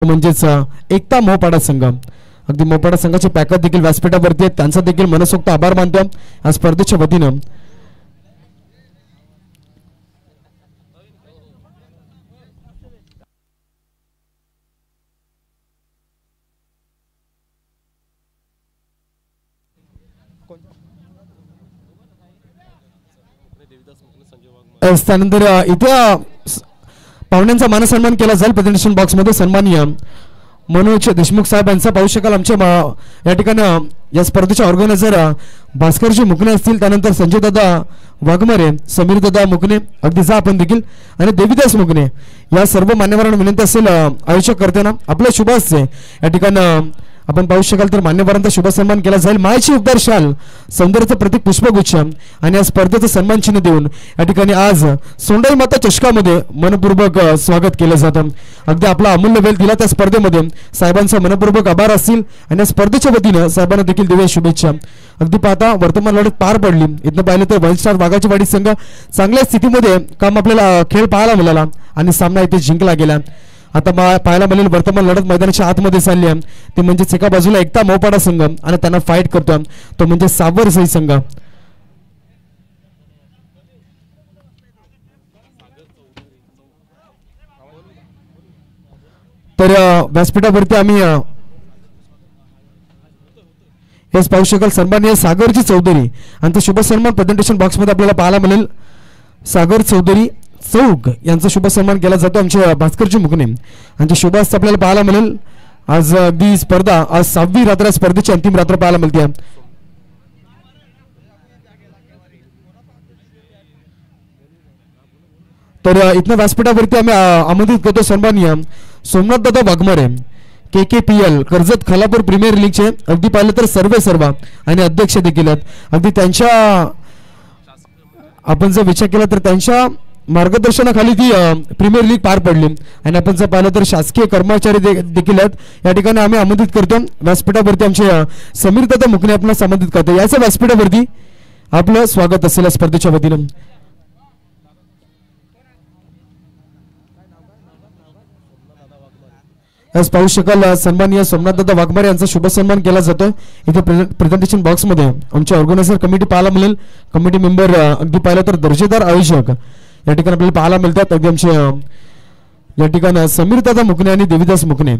म्हणजेच एकता मोहपाडा संघ अगदी मोहपाडा संघाचे पॅकर देखील व्यासपीठावरती आहेत, त्यांचा देखील मनसोक्त आभार मानतो या स्पर्धेच्या वतीनं. त्यानंतर इथे पाहुण्यांचा मानसन्मान केला जाईल. प्रेझेंटेशन बॉक्स मध्ये सन्माननीय मनोज देशमुख साहेब यांचा पाहू शकाल. आमच्या या ठिकाणी या स्पर्धेचे ऑर्गनायझर भास्करजी मुकणे असतील, त्यानंतर संजय दादा वाघमारे, समीर दादा मुकणे, अगदी जा आपण देखील, आणि देवीदास मुकणे या सर्व मान्यवरांना विनंती असेल आयोजक करताना आपल्या शुभ हस्ते या ठिकाणी आपण पाहू शकाल तर मान्यवरांचा शुभ सन्मान केला जाईल. मायची उपदार शाल, सौंदर्याचं प्रतीक पुष्पगुच्छ आणि या स्पर्धेचं सन्मान चिन्ह देऊन या ठिकाणी आज सोंडाई माता चषकामध्ये मनपूर्वक स्वागत केलं जातं. अगदी आपला अमूल्य वेळ दिला त्या स्पर्धेमध्ये साहेबांचा मनपूर्वक आभार असतील आणि या स्पर्धेच्या वतीनं साहेबांना देखील दिव्य शुभेच्छा. अगदी पाहता वर्तमान लढत पार पडली. इथं पाहिलं तर वन स्टार वाघाची वाडी संघ चांगल्या स्थितीमध्ये काम आपल्याला खेळ पाहायला मिळाला आणि सामना इथे जिंकला गेला. आता पाहायला मिळेल वर्तमान लढत मैदानाच्या आतमध्ये चालली आहे, ते म्हणजे एका बाजूला एकता मोहपाडा संघ आणि त्यांना फाईट करतो तो म्हणजे सावरसई संघ. तर व्यासपीठावरती आम्ही हेच पाहू शकाल सन्माननीय सागरजी चौधरी यांचा शुभ सन्मान प्रेझेंटेशन बॉक्स मध्ये आपल्याला पाहायला मिळेल. सागर चौधरी चौक यांचा शुभ सन्मान केला जातो. आमचे भास्करजी मुकणे यांच्या शुभ हस्ते आपल्याला पाहायला मिळेल. आज अगदी स्पर्धा आज 6वी रात्र स्पर्धेची अंतिम रात्र पाहायला मिळते. तर इथनं व्यासपीठावरती आम्ही आमंत्रित करतो सन्माननीय सोमनाथ दादा वाघमारे, KKPL कर्जत खालापूर प्रीमियर लीगचे अगदी पाहिलं तर सर्व आणि अध्यक्ष देखील आहेत. अगदी त्यांच्या आपण जर विचार केला तर त्यांच्या मार्गदर्शनाखाली ती प्रीमियर लीग पार पडली आणि आपण जर पाहिलं तर शासकीय कर्मचारी देखील आहेत. या ठिकाणी आम्ही आमंत्रित करतो व्यासपीठावरती आमचे समीर दादा मुकणे आपल्याला आमंत्रित करतो. याच्या व्यासपीठावरती आपलं स्वागत असेल या स्पर्धेच्या वतीनं. आज पाहू शकाल सन्माननीय सोमनाथ दादा वाघमारे यांचा शुभ सन्मान केला जातो. इथे प्रेझेंटेशन बॉक्स मध्ये आमच्या ऑर्गनायझर कमिटी पाहायला मिळेल. कमिटी मेंबर अगदी पाहिलं तर दर्जेदार आयोजक या ठिकाणी आपल्याला पाहायला मिळतात. अगदी आमचे या ठिकाणी समीर दादा मुकणे आणि देवीदास मुकणे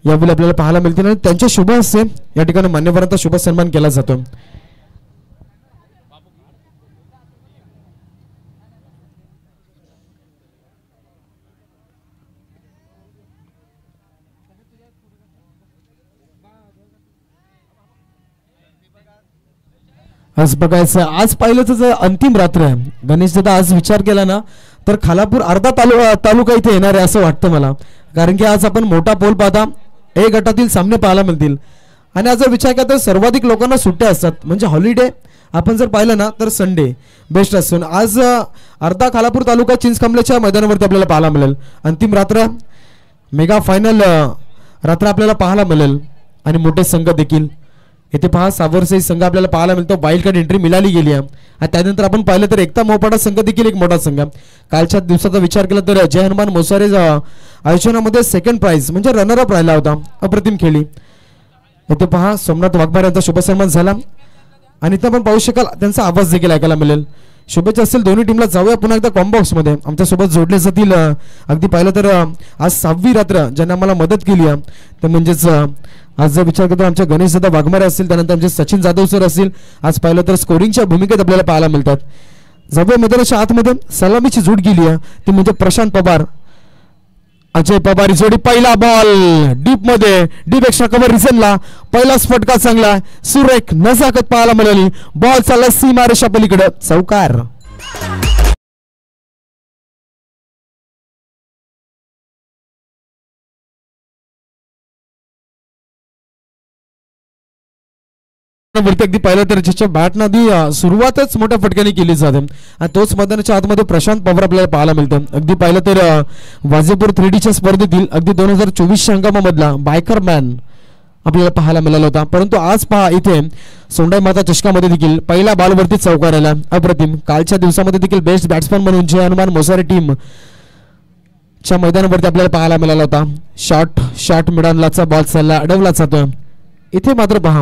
यावेळी आपल्याला पाहायला मिळतील आणि त्यांच्या शुभ हस्ते या ठिकाणी मान्यवरांचा शुभ सन्मान केला जातो. आज बघायचं आज पाहिलं तर अंतिम रात्र आहे. गणेश दादा आज विचार केला ना तर खालापूर अर्धा तालुका इथे येणार आहे असं वाटतं मला, कारण की आज आपण मोठा पोल पाहता ए गटातील सामने पाहायला मिळतील आणि आज जर विचार केला तर सर्वाधिक लोकांना सुट्ट्या असतात, म्हणजे हॉलिडे आपण जर पाहिलं ना तर संडे बेस्ट असतो. आज अर्धा खालापूर तालुका चिंचकंबलेच्या मैदानावरती आपल्याला पाहायला मिळेल. अंतिम रात्र मेगा फायनल रात्र आपल्याला पाहायला मिळेल आणि मोठे संघ देखील इथे पहा. सावरसई संघ आपल्याला पाहायला मिळतो. वाईल्ड कार्ड एंट्री मिळाली गेली आहे आणि त्यानंतर आपण पाहिलं तर एकता मोहपाडा संघ देखील एक मोठा संघ. कालच्या दिवसाचा विचार केला तर जय हनुमान मोसारे आयोजनामध्ये सेकंड प्राइज म्हणजे रनरअप राहिला होता. अप्रतिम खेळी. इथे पहा सोमनाथ वाघमारे यांचा शुभ सन्मान झाला आणि इथं आपण पाहू शकाल त्यांचा आवाज देखील ऐकायला मिळेल. शुभेच्छा असेल दोन्ही टीमला. जाऊया पुन्हा एकदा कॉम्बॉक्स मध्ये आमच्यासोबत जोडले जातील. अगदी पाहिलं तर आज 6वी रात्र ज्यांनी आम्हाला मदत केली आहे ते म्हणजेच आज जर विचार करतो आमच्या गणेश दादा वाघमारे असतील, त्यानंतर आमचे सचिन जाधव सर असतील. आज पाहिलं तर स्कोरिंगच्या भूमिकेत आपल्याला पाहायला मिळतात. जाऊया मैदानाच्या आतमध्ये सलामीची जूट गेली आहे ती म्हणजे प्रशांत पवार अजय पवार जोडी. पहिला बॉल डीप मध्ये, डीप एक्स्ट्रा कव्हर रिझनला पहिलाच फटका चांगला सुरेख नजाकत पाहायला मिळाली. बॉल चालला सीमारेषा पलीकडे चौकार. अगदी पाहिलं तर ज्याच्या बॅट आधी सुरुवातच मोठ्या फटक्याने केली जाते आणि तोच मैदानाच्या आतमध्ये प्रशांत पवार आपल्याला पाहायला मिळतं. अगदी पाहिलं तर वाजेपूर 3Dच्या स्पर्धेतील अगदी 2024 हंगामामधला बायकर मॅन आपल्याला पाहायला मिळाला होता, परंतु आज पहा इथे सोंडाई माता चषकामध्ये देखील पहिल्या बॉलवरती चौकार आला. अप्रतिम. कालच्या दिवसामध्ये देखील बेस्ट बॅट्समन म्हणून जय हनुमान मोसारे टीम च्या मैदानावरती आपल्याला पाहायला मिळाला होता. शॉर्ट मिडॉनलाचा बॉल चालला, अडवला जातो. इथे मात्र पहा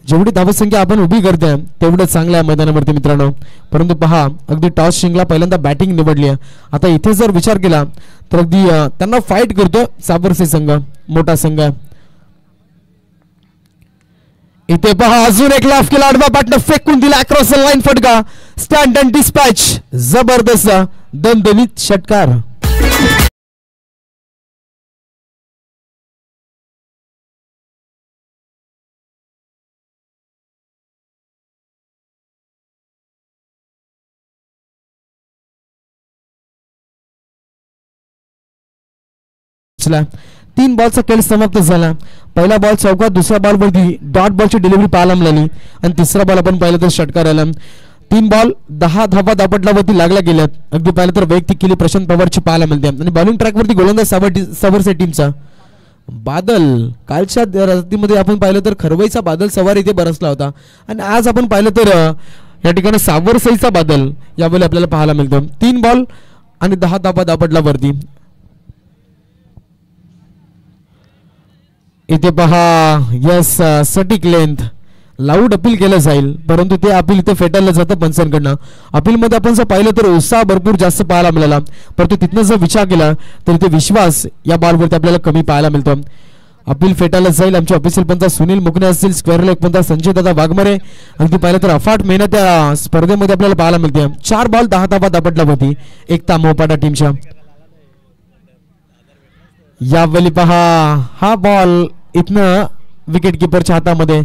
जेवढी धावसंख्या आपण उभी करते तेवढं चांगलं आहे मैदानावरती मित्रांनो. परंतु पहा अगदी टॉस जिंकला, पहिल्यांदा बॅटिंग निवडली आहे. आता इथे जर विचार केला तर अगदी त्यांना फाईट करतो साबरसी संघ, मोठा संघ आहे. इथे पहा अजून एक लाफ केला, आडवा पाटणं फेकून दिला, अक्रॉस द लाईन फटका, स्टँड अँड डिस्पॅच, जबरदस्त दणदणीत षटकार. तीन बॉलचा खेळ समाप्त झाला. पहिला बॉल चौकात, दुसऱ्या बॉल वरती डॉट बॉलची डिलिव्हरी पाहायला मिळाली आणि तिसरा बॉल आपण पाहिलं तर षटकार आला. 3 बॉल 10 धावा दापटल्यावरती लागल्या गेल्यात. अगदी पाहिलं तर वैयक्तिक केली प्रशांत पवारची पाहायला मिळते आणि बॉलिंग ट्रॅकवरती गोलंदाज साबरसे टीमचा बादल. कालच्या रात्रीमध्ये आपण पाहिलं तर खरवईचा बादल सवार इथे बरसला होता आणि आज आपण पाहिलं तर या ठिकाणी सावरसईचा बादल यावेळी आपल्याला पाहायला मिळतं. 3 बॉल आणि 10 धावा दापटल्यावरती. इथे पहा यस सटीक लेंथ लाऊड अपील केलं जाईल, परंतु ते अपील इथे फेटाळलं जातं पंचांकडनं. अपीलमध्ये आपण जर पाहिलं तर उत्साह भरपूर जास्त पाहायला मिळाला, परंतु तिथनं जर विचार केला तर इथे विश्वास या बॉलवरती आपल्याला कमी पाहायला मिळतो. अपील फेटाळलं जाईल. आमचे ऑफिशियल पंच सुनील मुकणे असतील, स्क्वेअर लेग पंच संजय दादा वाघमारे. अगदी पाहिलं तर अफाट मेहनत या स्पर्धेमध्ये आपल्याला पाहायला मिळते. 4 बॉल 10 धावा दापटल्यावरती एकता मोपाटा टीमच्या. यावेळी पहा हा बॉल इथनं विकेट किपरच्या हातामध्ये.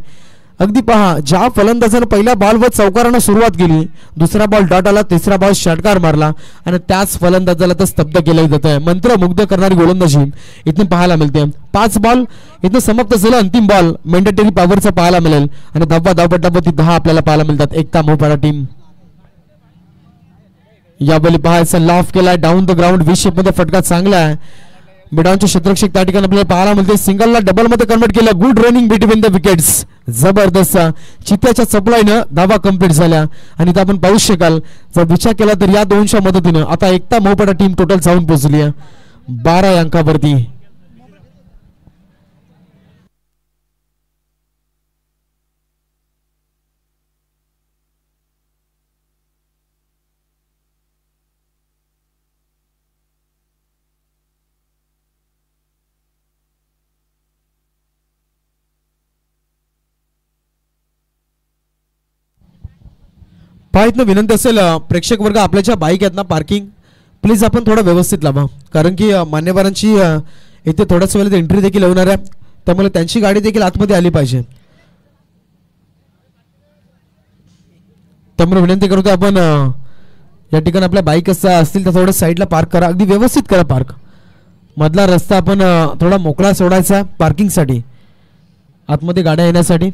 अगदी पहा ज्या फलंदाजानं पहिल्या बॉलवर चौकारानं सुरुवात केली, दुसरा बॉल डॉट आला, तिसरा बॉल षटकार मारला आणि त्याच फलंदाजाला तर स्तब्ध केलं जात आहे. मंत्रमुग्ध करणारी गोलंदाजी इथून पाहायला मिळते. 5 बॉल इथं समाप्त झालं. अंतिम बॉल मेंडेटरी पॉवरचा पाहायला मिळेल आणि धावा धावपटावरती 10 आपल्याला पाहायला मिळतात. एकता मोपाडा टीम. यावेळी पहायचा लाफ केलाय डाऊन द ग्राउंड, 20 शेपमध्ये फटका चांगला आहे. मिडॉनचे क्षेत्ररक्षक त्या ठिकाणी आपल्याला पाहायला मिळते. सिंगलला डबल मध्ये कन्वर्ट केलं. Good running between the wickets, जबरदस्त चित्त्याच्या चपलाईनं धावा कंप्लीट झाल्या आणि इथं आपण पाहू शकाल जर विचार केला तर या 2च्या मदतीनं आता एकता मोपाडा टीम टोटल जाऊन पोहोचली आहे 12 अंकावरती. पाहित विनंती असेल प्रेक्षक वर्ग, आपल्याच्या बाईक आहेत ना पार्किंग प्लीज आपण थोडं व्यवस्थित लावा, कारण की मान्यवरांची इथे थोड्याच वेळेत एंट्री देखील होणार आहे, त्यामुळे त्यांची गाडी देखील आतमध्ये आली पाहिजे. त्यामुळे विनंती करतो आपण या ठिकाणी आपल्या बाईक असतील तर थोडं साईडला पार्क करा, अगदी व्यवस्थित करा पार्क. मधला रस्ता आपण थोडा मोकळा सोडायचा पार्किंगसाठी, आतमध्ये गाड्या येण्यासाठी.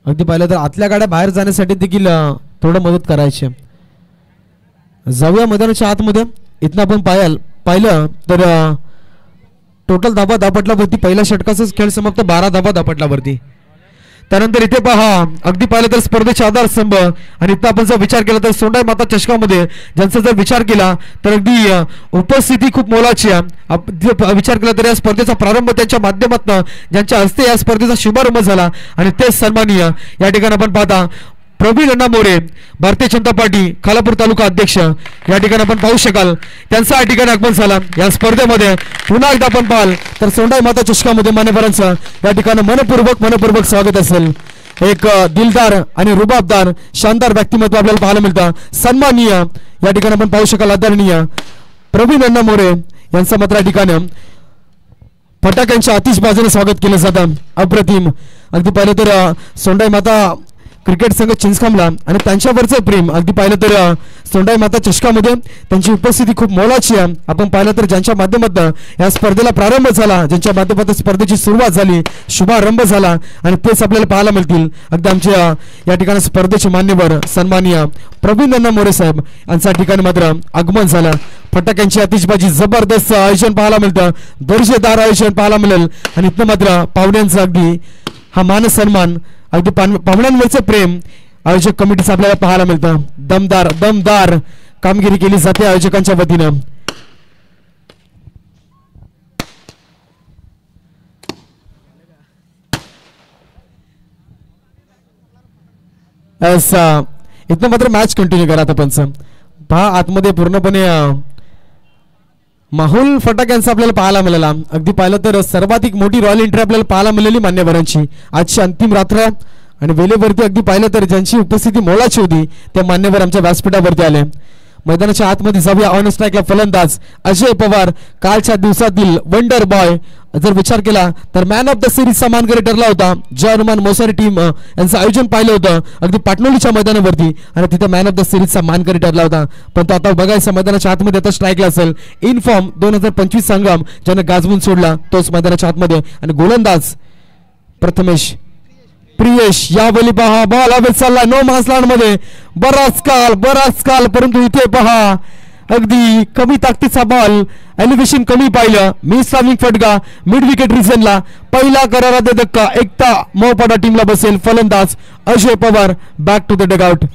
अगदी पाहिलं तर आतल्या गाड्या बाहेर जाण्यासाठी देखील थोडं मदत करायची. जाऊया मैदानाच्या आतमध्ये. इथनं आपण पाहिलं तर टोटल धावा दापटल्यावरती पहिल्या षटकाचाच खेळ समाप्त 12 धावा दापटल्यावरती. त्यानंतर इथे पहा अगदी पाहिलं तर स्पर्धेचे आधारस्तंभ आणि इथं आपण जर विचार केला तर सोंडाई माता चषकामध्ये ज्यांचा जर विचार केला तर अगदी उपस्थिती खूप मोलाची आहे. विचार केला तर या स्पर्धेचा प्रारंभ त्यांच्या माध्यमातून ज्यांच्या हस्ते या स्पर्धेचा शुभारंभ झाला आणि तेच सन्माननीय या ठिकाणी आपण पाहता प्रवीण अण्णा मोरे, भारतीय जनता पार्टी खालापूर तालुका अध्यक्ष, या ठिकाणी आपण पाहू शकाल त्यांचा या ठिकाणी आगमन झाला या स्पर्धेमध्ये. पुन्हा एकदा आपण पाहाल तर सोंडाई माता चषकामध्ये मान्यवरांचं या ठिकाणी मनपूर्वक स्वागत असेल. एक दिलदार आणि रुबाबदार शानदार व्यक्तिमत्व आपल्याला पाहायला मिळतं. सन्माननीय या ठिकाणी आपण पाहू शकाल आदरणीय प्रवीण अण्णा मोरे यांचं मात्र या ठिकाणी फटाक्यांच्या आतिषबाजीने स्वागत केलं जातं. अप्रतिम. अगदी पाहिलं तर सोंडाई माता क्रिकेट संघ चिंचखांबला आणि त्यांच्यावरचं प्रेम अगदी पाहिलं तर सोंडाई माता चषकामध्ये त्यांची उपस्थिती खूप मोलाची आहे. आपण पाहिलं तर ज्यांच्या माध्यमातून या स्पर्धेला प्रारंभ झाला, ज्यांच्या माध्यमातून स्पर्धेची सुरुवात झाली, शुभारंभ झाला आणि तेच आपल्याला पाहायला मिळतील अगदी आमच्या या ठिकाणी स्पर्धेचे मान्यवर सन्माननीय प्रवीण अण्णा मोरे साहेब यांच्या ठिकाणी मात्र आगमन झालं. फटाक्यांची आतिषबाजी, जबरदस्त आयोजन पाहायला मिळतं, दर्जेदार आयोजन पाहायला मिळेल आणि इथं मात्र पाहुण्यांचा अगदी हा मान सन्मान, अगदी पाहुण्यांवरचं प्रेम आयोजक कमिटीचं आपल्याला पाहायला मिळतं. दमदार कामगिरी केली जाते आयोजकांच्या वतीनं. इथनं मात्र मॅच कंटिन्यू करा आता पंच. पहा आतमध्ये पूर्णपणे माहुल फटाक्यांचा आपल्याला पाहायला मिळाला. अगदी पाहिलं तर सर्वाधिक मोठी रॉयल एंट्री आपल्याला पाहायला मिळाली मान्यवरांची आजची अंतिम रात्र. आणि वेळेवरती अगदी पाहिलं तर ज्यांची उपस्थिती मोलाची होती त्या मान्यवर आमच्या व्यासपीठावरती आले. मैदानाच्या आतमध्ये जाऊया. ऑन स्ट्राईकला फलंदाज अजय पवार, कालच्या दिवसातील वंडर बॉय. जर विचार केला तर मॅन ऑफ द सिरीजचा मानकरी ठरला होता. जय हनुमान मोसारी टीम यांचं आयोजन पाहिलं होतं अगदी पाटणोलीच्या मैदानावरती आणि तिथे मॅन ऑफ द सिरीजचा मानकरी ठरला होता. पण तो आता बघायचा मैदानाच्या आतमध्ये आता स्ट्राईकला असेल. इनफॉर्म 2025 संघम ज्याने गाजवून सोडला तोच मैदानाच्या आतमध्ये. आणि गोलंदाज प्रथमेश प्रियेश यावेळी पहा बॉल हवेत चालला नो मार्क्स मध्ये. बराच काल परंतु इथे पहा अगदी कमी ताकदीचा बॉल, एलिव्हेशन कमी पाहिलं. मिस टायमिंग फटका मिड विकेट रिजनला. पहिला करारात धक्का एकता मोहपाडा टीमला बसेल. फलंदाज Ajay Pawar back to the dugout.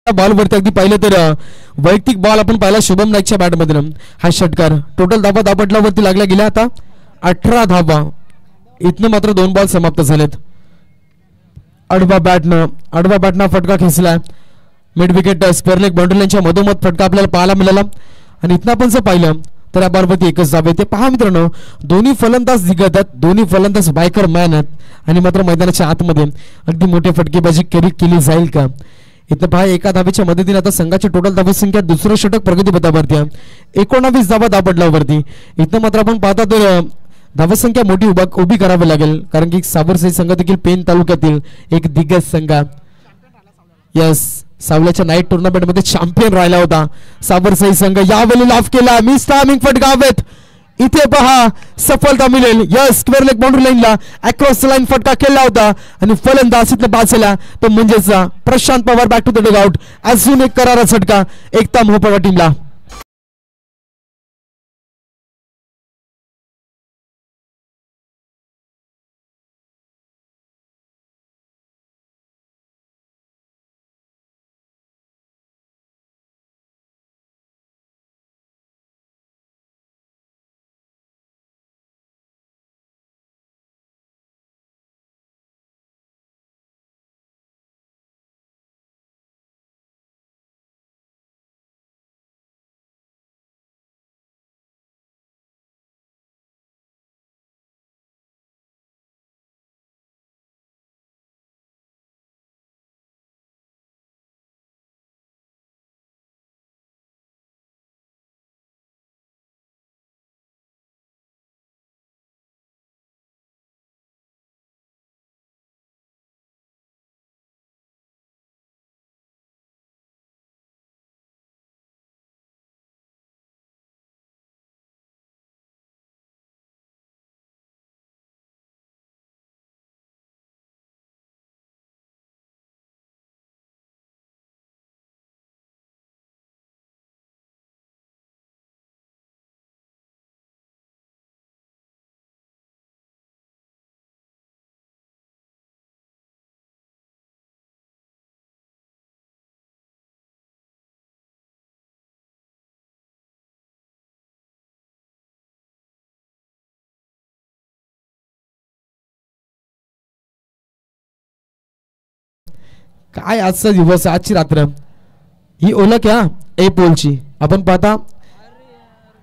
बॉलवरती अगदी पाहिलं तर वैयक्तिक बॉल आपण पाहिला शुभम नाईकच्या बॅटमधून. हा षटकार टोटल धावा दाबटलावरती लागल्या गेल्या आता 18 धावा. इथनं मात्र 2 बॉल समाप्त झालेत. आडवा बॅटनं फटका खेचला. मिड विकेट स्क्वेअरलेग बाउंड्रीच्या मधोमध फटका आपल्याला पाहायला मिळाला. आणि इथनं आपण जर पाहिलं तर या बॉलवरती एकच धाव आहे. ते पहा मित्रांनो दोन्ही फलंदाज दिग्गज आहेत, दोन्ही फलंदाज बायकर मॅन आहेत. आणि मात्र मैदानाच्या आतमध्ये अगदी मोठी फटकेबाजी केली जाईल का. इथं पहा एका धावेच्या मदतीने आता संघाची टोटल धावा संख्या दुसरं षटक प्रगती पथावरती आहे. 19 धावा दाबटलावरती. इथं मात्र आपण पाहता तर धावसंख्या मोठी उभी करावी लागेल कारण की साबरसाई संघ देखील पेन तालुक्यातील एक दिग्गज संघ. यस सावल्याच्या नाईट टुर्नामेंट मध्ये चॅम्पियन राहिला होता साबरसाई संघ. यावेळी लाफ केला मिस टायमिंग फटकावेत. इथे पहा सफलता मिळेल. यस स्क्वेअर लेग बाउंड्री लाईनला अक्रॉस लाईन फटका केला होता आणि फलंदाज इथं बाजूला तो म्हणजेच Prashant Pawar back to the dugout. अजून एक करारा झटका एकता मोहपाडा टीमला. काय आजचा दिवस, आजची रात्र ही ओळख या ए पोलची. आपण पाहता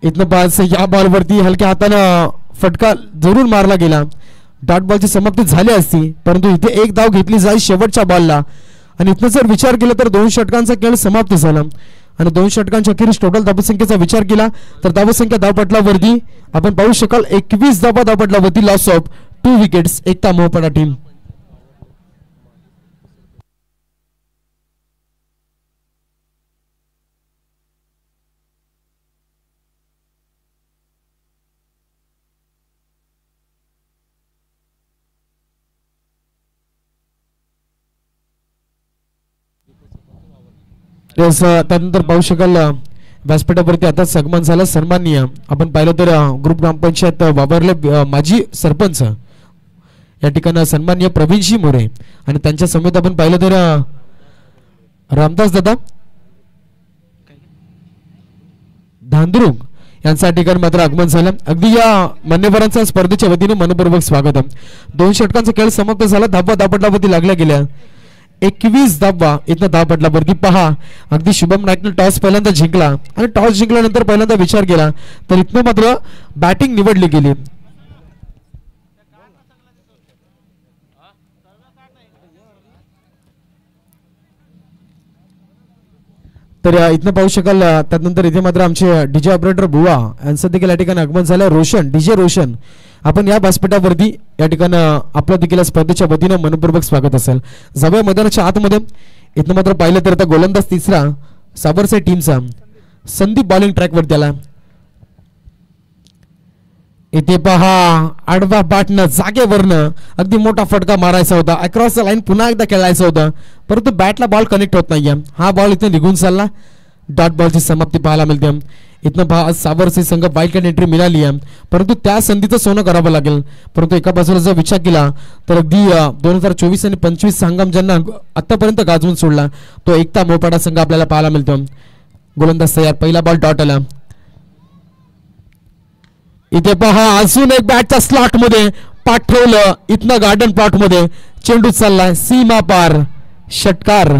इथनं पास या बॉलवरती हलक्या हातानं फटका जरूर मारला गेला. डॉट बॉलची समाप्ती झाली असती, परंतु इथे एक धाव घेतली जाईल शेवटच्या बॉलला. आणि इथनं जर विचार केला तर 2 षटकांचा खेळ समाप्त झाला. आणि 2 षटकांच्या अखेरीस टोटल धावसंख्येचा विचार केला तर धावसंख्या धावपटलावरती आपण पाहू शकाल 21 धावा धावपटलावरती, loss of 2 wickets, Ekta Mohpada team. त्यानंतर पाहू शकाल व्यासपीठावरती आता सन्मान झाला सन्माननीय. आपण पाहिलं तर ग्रुप ग्रामपंचायत वावरले माजी सरपंच या ठिकाणी सन्माननीय प्रवीणजी मोरे आणि त्यांच्या समेत आपण पाहिलं तर रामदास दादा धांद्रुग यांच्या ठिकाणी मात्र आगमन झालं. अगदी या मान्यवरांचा स्पर्धेच्या वतीने मनपूर्वक स्वागत. 2 षटकांचा खेळ समाप्त झाला. धावा धावपटलावरती लागल्या गेल्या 21 धावा. इथं धावपटलावरती पहा अगदी शुभम नाईकने टॉस पहिल्यांदा जिंकला आणि टॉस जिंकल्यानंतर पहिल्यांदा विचार केला तर इथनं मात्र बॅटिंग निवडली गेली. तर इथनं पाहू शकाल त्यानंतर इथे मात्र आमचे डीजे ऑपरेटर बुवा यांचं देखील या ठिकाणी आगमन झालं. रोशन डीजे रोशन आपण या व्यासपीठावरती या ठिकाणी आपल्या देखील स्पर्धेच्या वतीने मनपूर्वक स्वागत असेल. जाऊया मैदानाच्या आतमध्ये. इथनं मात्र पाहिलं तर आता गोलंदाज तिसरा साबरसाई टीमचा संदीप बॉलिंग ट्रॅकवरती आला. इथे पहा आडवा बॅटनं जागेवरनं अगदी मोठा फटका मारायचा होता. अक्रॉस द लाईन पुन्हा एकदा खेळायचं होतं, परंतु बॅटला बॉल कनेक्ट होत नाहीये. हा बॉल इथे निघून चालला. डॉट बॉलची समाप्ती पाहायला मिळते. इथनं पहा साबरसाई संघ वाईल्ड कार्ड एंट्री मिळाली आहे, परंतु त्या संधीचं सोनं करावं लागेल. परंतु एका बाजूला जर विचार केला तर अगदी 2024 आणि 25 हंगाम ज्यांना आतापर्यंत गाजवून सोडला तो एकता मोहपाडा संघ आपल्याला पाहायला मिळतो. गोलंदाज तयार. पहिला बॉल डॉट आला. इथे पहा अजून एक बॅटच्या स्लॉट मध्ये पाठवलं. इथनं गार्डन प्लॉट मध्ये चेंडू चाललाय सीमा पार, षटकार.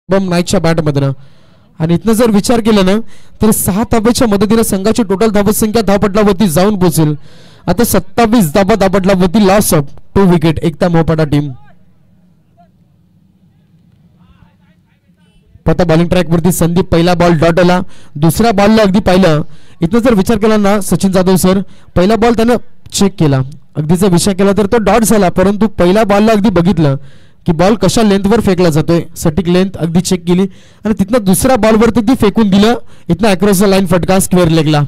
नाईटच्या बॅट मधनं. आणि इथनं जर विचार केला ना तर 6 धावेच्या मदतीने संघाची टोटल धावसंख्या धावपटलावरती जाऊन पोहोचेल. आता 27 धावा धावपटलावरती, loss of 2 wicket, Ekta Mohpada team. पता बॉलिंग ट्रॅक वरती संदीप. पहिला बॉल डॉट आला. दुसऱ्या बॉलला अगदी पाहिलं इथं जर विचार केला ना सचिन जाधव सर, पहिला बॉल त्यानं चेक केला, अगदी जर विचार केला तर तो डॉट झाला, परंतु पहिल्या बॉलला अगदी बघितलं की बॉल कशा लेंथवर फेकला जातोय, सटीक लेंथ अगदी चेक केली आणि तिथनं दुसऱ्या बॉलवरती ती फेकून दिलं. इथनं अक्रॉस द लाईन फटका स्क्वेअर लेगला.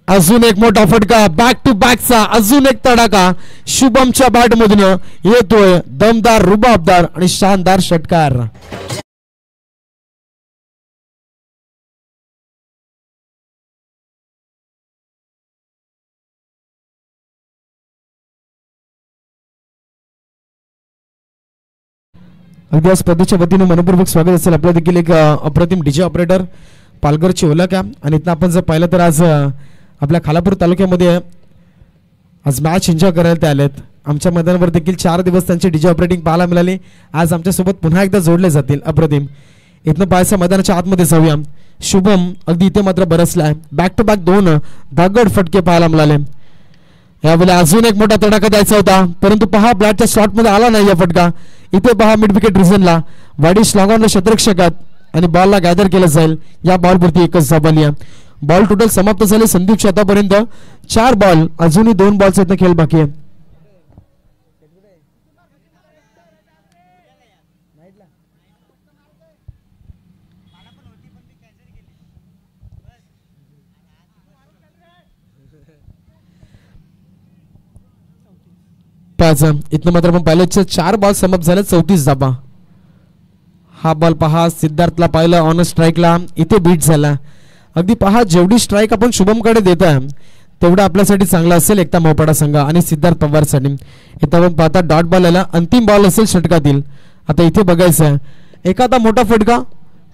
अजून एक मोठा फटका, बॅक टू बॅकचा अजून एक तडाखा शुभमच्या बॅट मधून येतोय. दमदार, रुबाबदार आणि शानदार षटकार. अगदी या स्पर्धेच्या वतीने मनपूर्वक स्वागत असेल आपलं देखील. एक अप्रतिम डीजे ऑपरेटर पालघरची ओळख आहे. आणि इथं आपण जर पाहिलं तर आज आपल्या खालापूर तालुक्यामध्ये आज मॅच एन्जॉय करायला ते आलेत. आमच्या मैदानावर देखील 4 दिवस त्यांची डीजे ऑपरेटिंग पाहायला मिळाली. आज आमच्यासोबत पुन्हा एकदा जोडले जातील. अप्रतिम. इथनं पाहायचं मैदानाच्या आतमध्ये जाऊया. शुभम अगदी इथे मात्र बरसलाय. बॅक टू बॅक 2 दागड फटके पाहायला मिळाले. यावेळेला अजून एक मोठा तडाखा द्यायचा होता, परंतु पहा ब्लॅटच्या शॉट मध्ये आला नाही या फटका. इथे पहा मिड विकेट रिझनला वाडी स्लॉगॉनला शतरक्षकात आणि बॉलला गॅदर केलं जाईल. या बॉलवरती एकच धाव आली. बॉल टोटल समाप्त झाले संदीपचे आतापर्यंत 4 बॉल, अजूनही 2 बॉलचा इथं खेळ बाकी आहे. इथनं मात्र आपण पाहिलं 4 बॉल समाप्त झाले 34 धावा. हा बॉल पहा सिद्धार्थला पाहिलं ऑन स्ट्राईकला, इथे बीट झाला. अगदी पहा जेवढी स्ट्राईक आपण शुभमकडे देत आहे तेवढं आपल्यासाठी चांगलं असेल एकता मोहपाडा संघ आणि सिद्धार्थ पवारसाठी. इथं आपण पाहता डॉट बॉल आला, अंतिम बॉल असेल षटकातील. आता इथे बघायचं एखादा मोठा फटका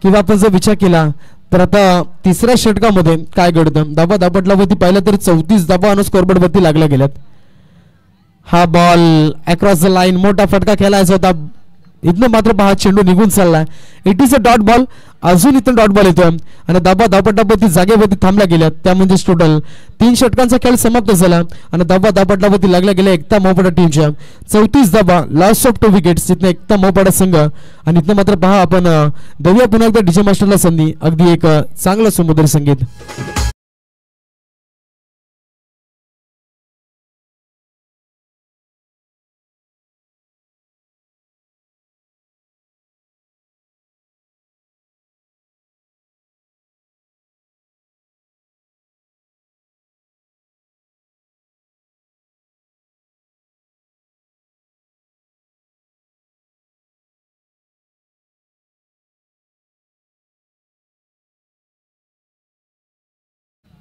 किंवा आपण जर विचार केला तर आता तिसऱ्या षटकामध्ये काय घडतं, धाबा धापटलावरती पाहिलं तर 34 धाबा आणि स्कोरबोर्ड वरती लागल्या गेल्यात. हा बॉल अक्रॉस द लाईन, मोठा फटका खेळायचा होता, इथनं मात्र पहा चेंडू निघून चाललाय. It is a dot ball. अजून इथं डॉट बॉल येतोय आणि धाबा धापटावरती जागेवरती थांबल्या गेल्या. त्या म्हणजे टोटल 3 षटकांचा खेळ समाप्त झाला आणि धाबा धापटावरती लागल्या गेल्या एकता मोहपाडा टीमच्या 34 धाबा, लॉस ऑफ 2 विकेट्स. इथनं एकता मोहपाडा संघ आणि इथनं मात्र पहा आपण देऊया पुन्हा एकदा डीजे मास्टरला संधी. अगदी एक चांगलं सुमधुर संगीत.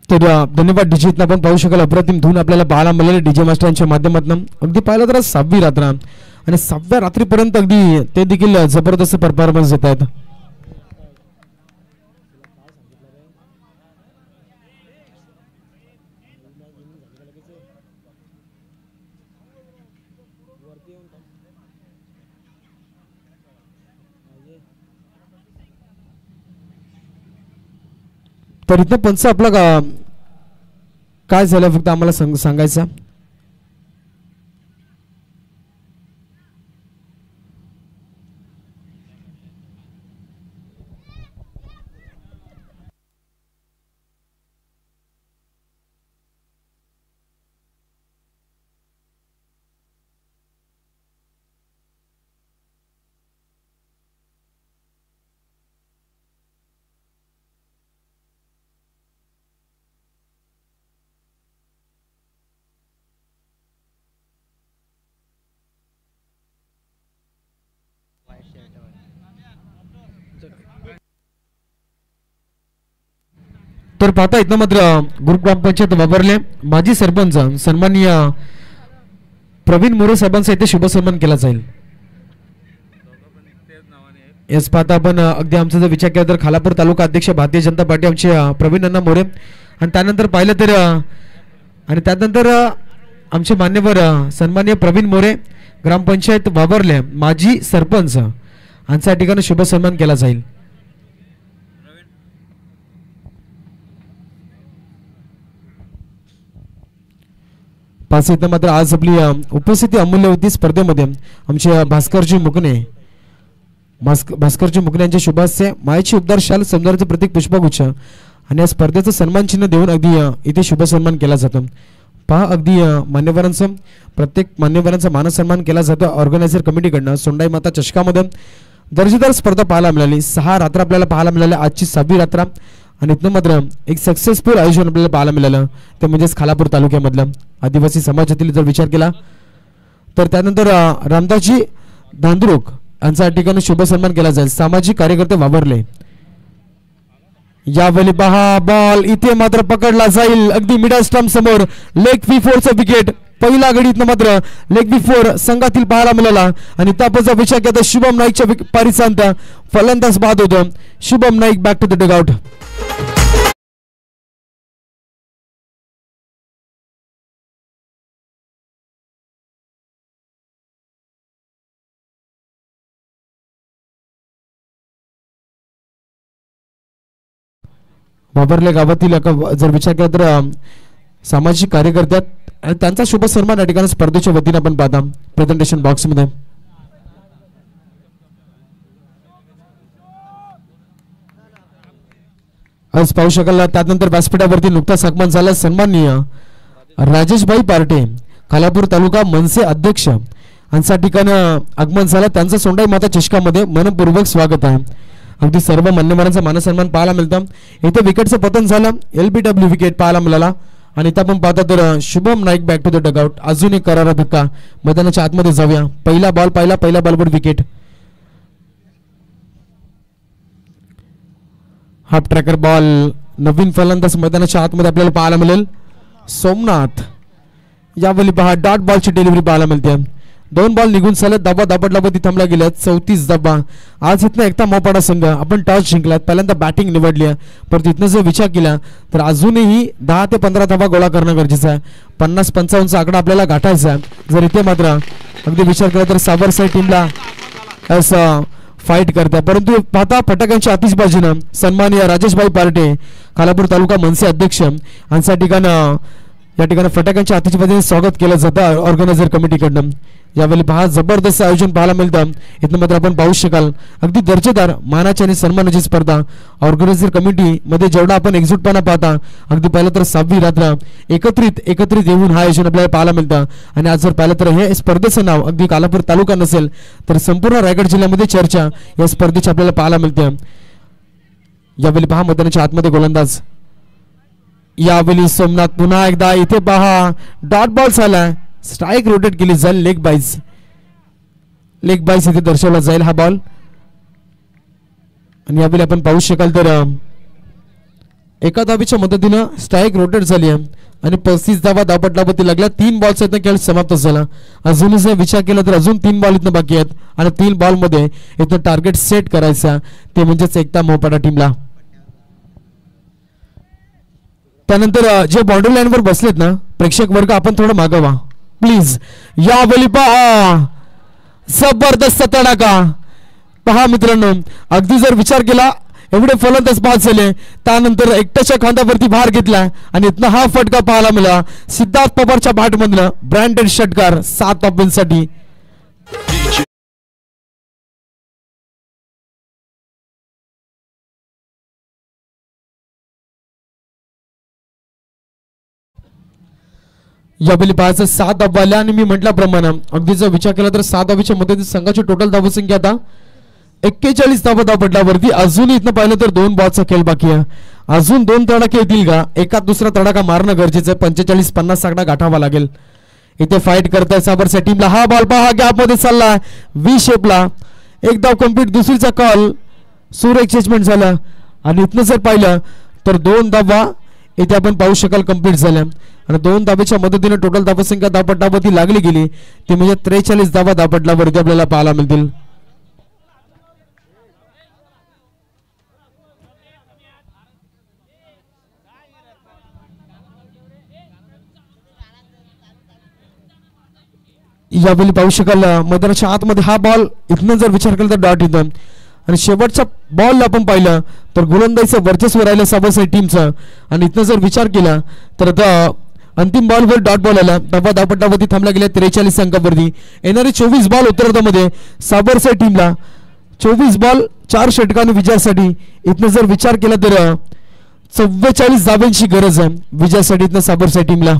तर धन्यवाद डीजे. इथं आपण पाहू शकाल अप्रतिम धून आपल्याला पाहायला मिळाले डीजे मास्टरांच्या माध्यमातून. अगदी पाहिलं तर 6वी रात्र आणि 6व्या रात्रीपर्यंत अगदी ते देखील जबरदस्त परफॉर्मन्स देत आहेत. तर इथं पंच आपला काय झालं फक्त आम्हाला सांगायचं. तर पाहता इथं मात्र ग्रुप ग्रामपंचायत वापरले माजी सरपंच सन्माननीय प्रवीण मोरे साहेबांचा इथे शुभ सन्मान केला जाईल. याच पाहता आपण अगदी आमचा जर विचार केला तर खालापूर तालुका अध्यक्ष भारतीय जनता पार्टी आमचे प्रवीण अण्णा मोरे आणि त्यानंतर पाहिलं तर आणि त्यानंतर आमचे मान्यवर सन्माननीय प्रवीण मोरे ग्रामपंचायत वापरले माजी सरपंच यांच्या ठिकाणी शुभ सन्मान केला जाईल. पाच इथं मात्र आज आपली उपस्थिती अमूल्य होती स्पर्धेमध्ये आमचे भास्करजी मुकणे यांच्या शुभास्ये मायेची उबदार शाल सौंदर्याचं प्रतीक पुष्पगुच्छ आणि या स्पर्धेचं सन्मान चिन्ह देऊन अगदी इथे शुभ सन्मान केला जातो. पहा अगदी मान्यवरांचं प्रत्येक मान्यवरांचा मानसन्मान केला जातो ऑर्गनायझर कमिटीकडनं. सोंडाई माता चषकामध्ये दर्जेदार स्पर्धा पाहायला मिळाली. 6 रात्र आपल्याला पाहायला मिळाल्या. आजची 6वी रात्र आणि इथनं मात्र एक सक्सेसफुल आयोजन आपल्याला पाहायला मिळालं ते म्हणजेच खालापूर तालुक्यामधलं आदिवासी समाजातील जर विचार केला तर त्यानंतर रामदासजी धांद्रुक यांचा ठिकाणी शुभ सन्मान केला जाईल. सामाजिक कार्यकर्ते वावरले. यावेळी पहा बॉल इथे मात्र पकडला जाईल अगदी मिडल स्टंप समोर. लेग बी4चा विकेट पहिला गडीतनं मात्र लेग बी4 संघातील पाहायला मिळाला आणि त्याचा विचार केला तर शुभम नाईकच्या पारिसांत फलंदाज बाद होतो. Shubham Naik back to the dugout. वापरले गावातील जर विचार केला तर सामाजिक कार्यकर्त्यात त्यांचा शुभ सन्मान या ठिकाणी स्पर्धेच्या वतीने आपण पाहता प्रेझेंटेशन बॉक्स मध्ये. आज पाहू शकाल त्यानंतर व्यासपीठावरती नुकताच आगमन झालं सन्माननीय राजेशभाई पार्टे खालापूर तालुका मनसे अध्यक्ष यांच्या ठिकाणी आगमन झालं. त्यांचं सोंडाई माता चषकामध्ये मनपूर्वक स्वागत आहे. अगदी सर्व मान्यवरांचा मानसन्मान पाहायला मिळतं. इथे विकेटचं पतन झालं. LBW विकेट पाहायला मिळाला आणि इथं आपण पाहता तर Shubham Naik back to the dugout. अजून एक करारा धक्का मैदानाच्या आतमध्ये जाऊया. पहिला बॉलवर विकेट. हाफ ट्रॅकर बॉल नवीन फलंदाज मैदानाच्या आतमध्ये आपल्याला पाहायला मिळेल सोमनाथ. यावेळी पहा डॉट बॉलची डिलिव्हरी पाहायला मिळते. 2 बॉल निघून चालत धाबा दाबडलावरती थांबला गेल्या 34 धाबा. आज इथनं एकटा मोपाडा संघ आपण टॉस जिंकलात, पहिल्यांदा बॅटिंग निवडली आहे, परंतु इथनं जर विचार केला तर अजूनही 10 ते 15 धाबा गोळा करणं गरजेचं आहे. 50-55 आकडा आपल्याला गाठायचा आहे. जर इथे मात्र अगदी विचार केला तर साबरसाई टीमला असं फाईट करतात, परंतु पाहता फटाक्यांच्या आतिषबाजीनं सन्माननीय राजेशभाई पार्टे खालापूर तालुका मनसे अध्यक्ष यांच्या या ठिकाणी फटाक्यांच्या आतिषबाजीने स्वागत केलं जातं ऑर्गनायझर कमिटीकडनं. यावेळी पहा जबरदस्त आयोजन पाहायला मिळतं. इथं मात्र आपण पाहू शकाल अगदी दर्जेदार मानाची आणि सन्मानाची स्पर्धा ऑर्गनायझर कमिटीमध्ये जेवढा आपण एकजूटपणा पाहता, अगदी पाहिलं तर 6वी रात्र एकत्रित येऊन हा आयोजन आपल्याला पाहायला मिळतं. आणि आज जर पाहिलं तर हे स्पर्धेचं नाव अगदी खालापूर तालुका नसेल तर संपूर्ण रायगड जिल्ह्यामध्ये चर्चा या स्पर्धेची आपल्याला पाहायला मिळते. यावेळी पहा मैदानाच्या आतमध्ये गोलंदाज, यावेळी सोमनाथ पुन्हा एकदा इथे पहा डॉट बॉल झाला, स्ट्राईक रोटेट केली जाईल, लेग बाईस इथे दर्शवला जाईल हा बॉल. आणि यावेळी आपण पाहू शकाल तर एका धावेच्या मदतीनं स्ट्राईक रोटेट झाली आहे आणि 35 धावा धावपटलावरती लागल्या. 3 बॉल्स इथं खेळ समाप्त झाला. अजूनही जर विचार केला तर अजून 3 बॉल इथं बाकी आहेत आणि 3 बॉल मध्ये इथं टार्गेट सेट करायचा, ते म्हणजेच एकता मोपाडा टीमला. त्यानंतर जे बाउंड्री लाईन वर बसलेत ना प्रेक्षक वर्ग, आपण थोडं मागवा प्लीज. यावेळी पहा जबरदस्त तडाखा पहा मित्रांनो, अगदी जर विचार केला एवढे फलंदाज बाद झाले, त्यानंतर एकट्याच्या खांद्यावरती भार घेतला आणि इथनं हा फटका पाहायला मिळाला सिद्धार्थ पवारच्या बॅट मधनं ब्रँडेड षटकार 7 ऑफिनसाठी. यावेळी पाहायचं 7 धावा आल्या आणि मी म्हटल्याप्रमाणे अगदी जर विचार केला तर 7 धावेच्या मदतीने संघाची टोटल धावसंख्या आता 41 धावा धावपटलावरती. अजूनही इथनं पाहिलं तर 2 बॉलचा खेळ बाकी आहे. अजून 2 तडाखे येतील का? एका दुसरा तडाखा मारणं गरजेचं आहे. 45-50 आकडा गाठावा लागेल. इथे फाईट करताय साबरच्या टीमला. हा बॉल पहा गॅप मध्ये चालला व्ही शेपला, एक धाव कंप्लीट, दुसरीचा कॉल सूर एक्सचेंजमेंट झालं आणि इथनं जर पाहिलं तर 2 धावा इथे आपण पाहू शकाल कंप्लीट झाल्या आणि 2 धावेच्या मदतीने टोटल धावसंख्या धावपटलावरती लागली गेली ती म्हणजे 43 धावा धावपटलावरती आपल्याला पाहायला मिळतील. यावेळी पाहू शकाल मैदानाच्या आतमध्ये हा बॉल इथनं जर विचार केला तर डॉट येतं आणि शेवटच्या बॉल आपण पाहिलं तर गोलंदाजीचं वर्चस्व राहिलं साबरसाई टीमचं आणि इथनं जर विचार केला तर आता अंतिम बॉलवर डॉट बॉल आला. धावा धावपटलावरती थांबला गेल्या 43 अंकावरती. येणारे 24 बॉल उत्तरार्धामध्ये साबरसाई टीमला 24 बॉल 4 षटकांनी विजयासाठी. इथनं जर विचार केला तर 44 धावांची गरज आहे विजयासाठी इथनं साबरसाई टीमला.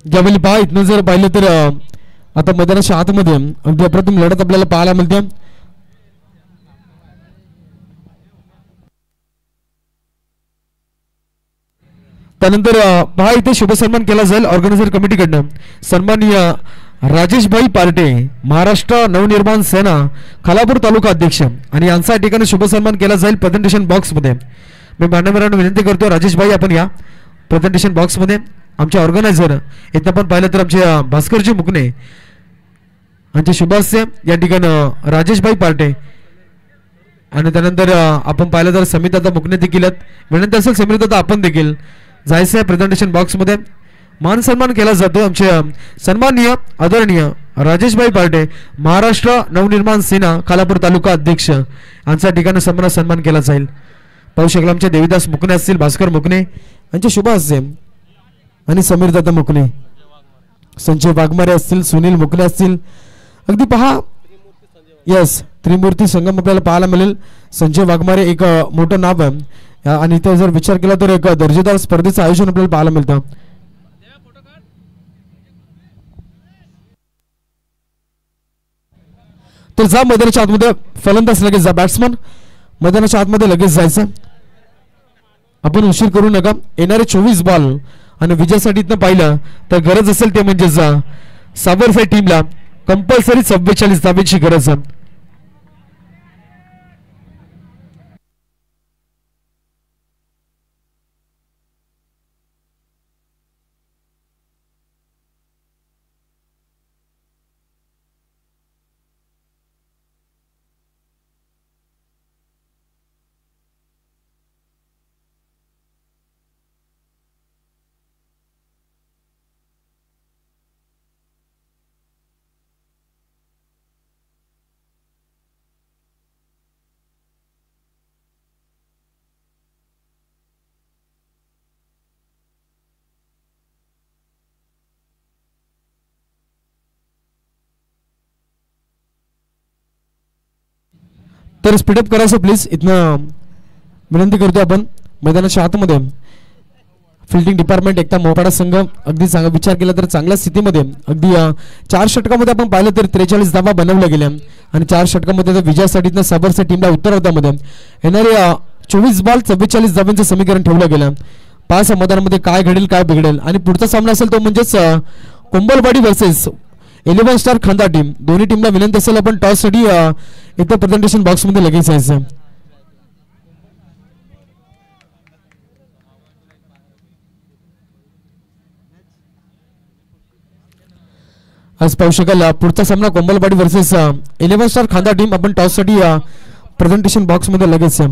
यावेळी पहा इथनं जर पाहिलं तर आता मैदानाच्या आतमध्ये अगदी अप्रतिम लढत आपल्याला पाहायला मिळते. त्यानंतर पहा इथे शुभसन्मान केला जाईल ऑर्गनायझर कमिटीकडनं. सन्माननीय राजेशभाई पार्टे महाराष्ट्र नवनिर्माण सेना खालापूर तालुका अध्यक्ष आणि यांचा ठिकाणी शुभसन्मान केला जाईल प्रेझेंटेशन बॉक्स मध्ये. मी मान्यवरांना विनंती करतो राजेशभाई आपण या प्रेझेंटेशन बॉक्स मध्ये. आमचे ऑर्गनायझर इथं आपण पाहिलं तर आमचे भास्करजी मुकणे यांचे शुभास्य या ठिकाणी राजेशभाई पार्टे आणि त्यानंतर आपण पाहिलं तर समिता मुकणे देखील विनंती असेल समिता आपण देखील जायचं आहे प्रेझेंटेशन बॉक्स मध्ये. मान सन्मान केला जातो आमचे सन्माननीय आदरणीय राजेशभाई पार्टे महाराष्ट्र नवनिर्माण सेना खालापूर तालुका अध्यक्ष यांच्या ठिकाणी सन्मान केला जाईल. पाहू शकला आमचे देवीदास मुकणे असतील, भास्कर मुकणे यांचे शुभास्य आणि समीर दादा मुकणे, संजय वाघमारे असतील, सुनील मुकणे असतील. अगदी पहा यस त्रिमूर्ती संगम आपल्याला पाहायला मिळेल. संजय वाघमारे एक मोठं नाव आहे आणि इथे जर विचार केला तर एक दर्जेदार स्पर्धेचं आयोजन आपल्याला पाहायला मिळतं. तर जा मैदानाच्या आतमध्ये फलंदाज लगेच जा, बॅट्समन मैदानाच्या आतमध्ये लगेच जायचं. आपण उशीर करू नका. येणारे 24 बॉल आणि विजयासाठी इथनं पाहिलं तर गरज असेल ते म्हणजे साबरसाई टीमला कंपल्सरी 44 धाब्यांची गरज आहे. तर स्पीडअप करायचं प्लीज. इथनं विनंती करतो आपण. मैदानाच्या आतमध्ये फिल्डिंग डिपार्टमेंट एकता मोपाडा संघ अगदी विचार केला तर चांगल्या स्थितीमध्ये अगदी 4 षटकामध्ये आपण पाहिलं तर 43 धावा बनवल्या गेल्या आणि 4 षटकामध्ये विजयासाठी साबरसाई टीमला उत्तरार्धामध्ये येणारे 24 बॉल 44 धावांचं समीकरण ठेवलं गेलं. 5 मैदानामध्ये काय घडेल काय बिघडेल आणि पुढचा सामना असेल तो म्हणजेच कोंबलवाडी वर्सेस 11 स्टार खांदा टीम. दोन्ही टीमला विनंती असेल आपण टॉससाठी इथं प्रेझेंटेशन बॉक्समध्ये लगेच यायचं. आज पाहू शकाल पुढचा सामना Kombalwadi versus 11 star Khanda team. आपण टॉससाठी प्रेझेंटेशन बॉक्समध्ये लगेच या.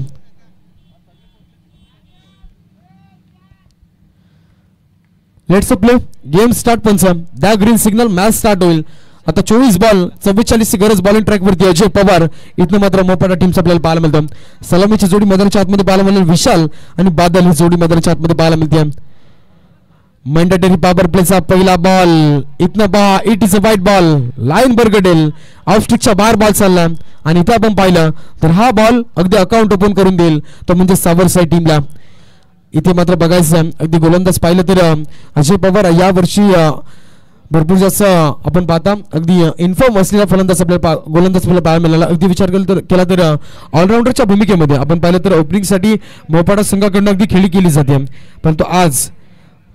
Let's play game start. पंच the green signal match start होईल. आता 24 बॉल 44 ची गरज बॉलिंग ट्रॅक वरती अजय पवार. इथनं मात्र मोपाडा टीमचा आपल्याला पाहायला मिळतं. सलामीची जोडी मैदानाच्या आतमध्ये पाहायला मिळेल. विशाल आणि बादल ही जोडी मैदानाच्या आतमध्ये पाहायला मिळते. मॅन्डेटरी पॉवर प्लेचा पहिला बॉल इथनं पहा. It is a wide ball. Line बरगडेल. ऑफस्टिकच्या बाहेर बॉल चालला आणि इथं आपण पाहिलं तर हा बॉल अगदी अकाउंट ओपन करून देईल तो म्हणजे साबरसाई टीमला. इथे मात्र बघायचं अगदी गोलंदाज पाहिलं तर अजय पवार या वर्षी भरपूर जास्त आपण पाहता अगदी इन्फॉर्म असलेला फलंदाज आपल्याला गोलंदाज आपल्याला पाहायला मिळाला. अगदी विचार केला तर ऑलराऊंडरच्या भूमिकेमध्ये आपण पाहिलं तर ओपनिंगसाठी मोपाडा संघाकडून अगदी खेळी केली जाते. परंतु आज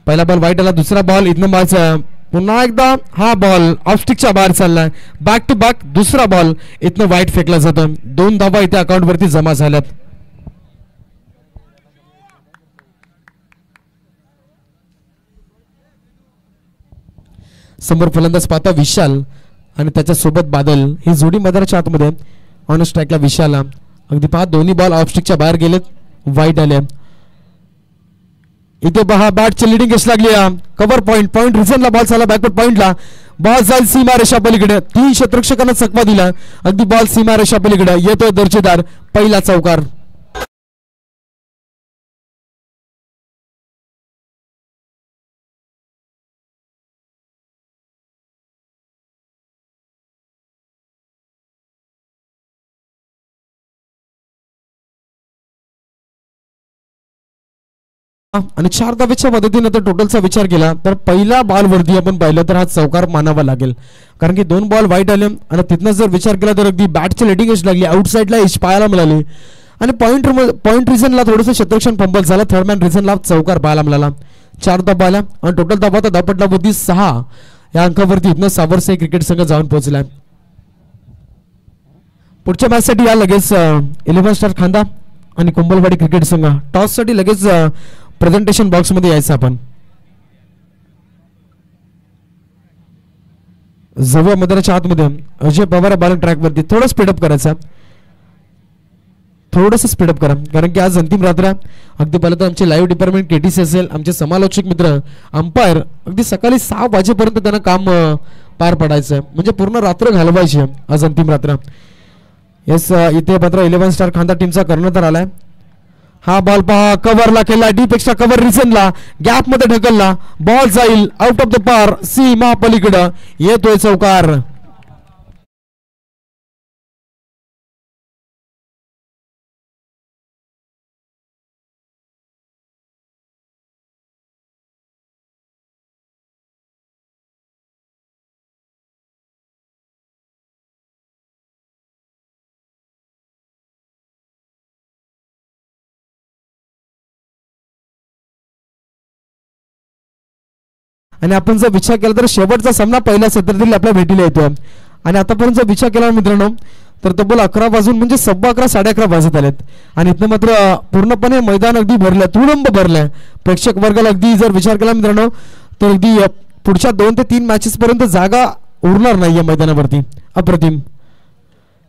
पहिला बॉल वाईट आला. दुसरा बॉल इथनं मारचा. पुन्हा एकदा हा बॉल ऑफस्टिकच्या बाहेर चाललाय. बॅक टू बॅक दुसरा बॉल इथनं वाईट फेकला जातं. 2 धावा इथे अकाउंट वरती जमा झाल्यात. समोर फलंदाज पाहता विशाल आणि त्याच्यासोबत बादल ही जोडी मैदानाच्या आतमध्ये ऑन स्ट्राईकला विशाल. अगदी पहा दोन्ही बॉल ऑफस्टिकच्या बाहेर गेलेत. वाईट आले. इथे पहा बॅटची लिडिंग एश लागली. कव्हर पॉइंट रिझनला बॉल चालला. बॅकवर्ड पॉइंटला बॉल जाईल सीमा रेषा पलीकडे. 3 क्षेत्ररक्षकांना चकवा दिला. अगदी बॉल सीमा रेषा पलीकडे येतोय दर्जेदार पहिला चौकार. आणि 4 धावेच्या मदतीने तर टोटलचा विचार केला तर पहिल्या बॉल वरती आपण पाहिलं तर हा चौकार मानावा लागेल. कारण की 2 बॉल वाईट आले आणि तिथनं जर विचार केला तर अगदी बॅटची लेटिंग एज लागली. आउटसाईडला एज पाहायला मिळाली आणि पॉइंट रिझनला थोडंसं क्षेत्ररक्षण फंबल झाला. थर्डमॅन रिझनला चौकार पाहायला मिळाला. 4 धावा आल्या आणि टोटल धावा तर धापटला होती 6 या अंकावरती इथनं साबरसाई क्रिकेट संघ जाऊन पोहोचलाय. पुढच्या मॅचसाठी या लगेच 11 स्टार खांदा आणि कोंबलवाडी क्रिकेट संघ टॉससाठी लगेच प्रेझेंटेशन बॉक्स मध्ये यायचं. आपण जवळ मैदानाच्या आतमध्ये अजय पवार बॉलिंग ट्रॅक वरती थोडं स्पीडअप करायचं. थोडंसं स्पीडअप करा कारण की आज अंतिम रात्र. अगदी पहिलं तर आमचे लाईव्ह डिपार्टमेंट केटीसी असेल आमचे समालोचक मित्र अंपायर अगदी सकाळी 6 वाजेपर्यंत त्यांना काम पार पडायचं म्हणजे पूर्ण रात्र घालवायची आज अंतिम रात्र. येस इथे मात्र 11 स्टार खांदा टीमचा कर्णधार आलाय. हा बॉल पहा कव्हरला केला. डीप एक्स्ट्रा कव्हर रिझनला गॅप मध्ये ढकलला. बॉल जाईल आउट ऑफ द पार सीमा पलीकडं येतोय चौकार. आणि आपण जर विचार केला तर शेवटचा सामना पहिल्या सत्रातील आपल्या भेटीला येतो. आणि आतापर्यंत जर विचार केला मित्रांनो तर तब्बल 11 वाजून म्हणजे 11:15 11:30 वाजत आलेत. आणि इथं मात्र पूर्णपणे मैदान अगदी भरलं, तुडुंब भरलंय. प्रेक्षक वर्गाला अगदी जर विचार केला मित्रांनो तर अगदी पुढच्या 2 ते 3 मॅचेस पर्यंत जागा उरणार नाही या मैदानावरती. अप्रतिम.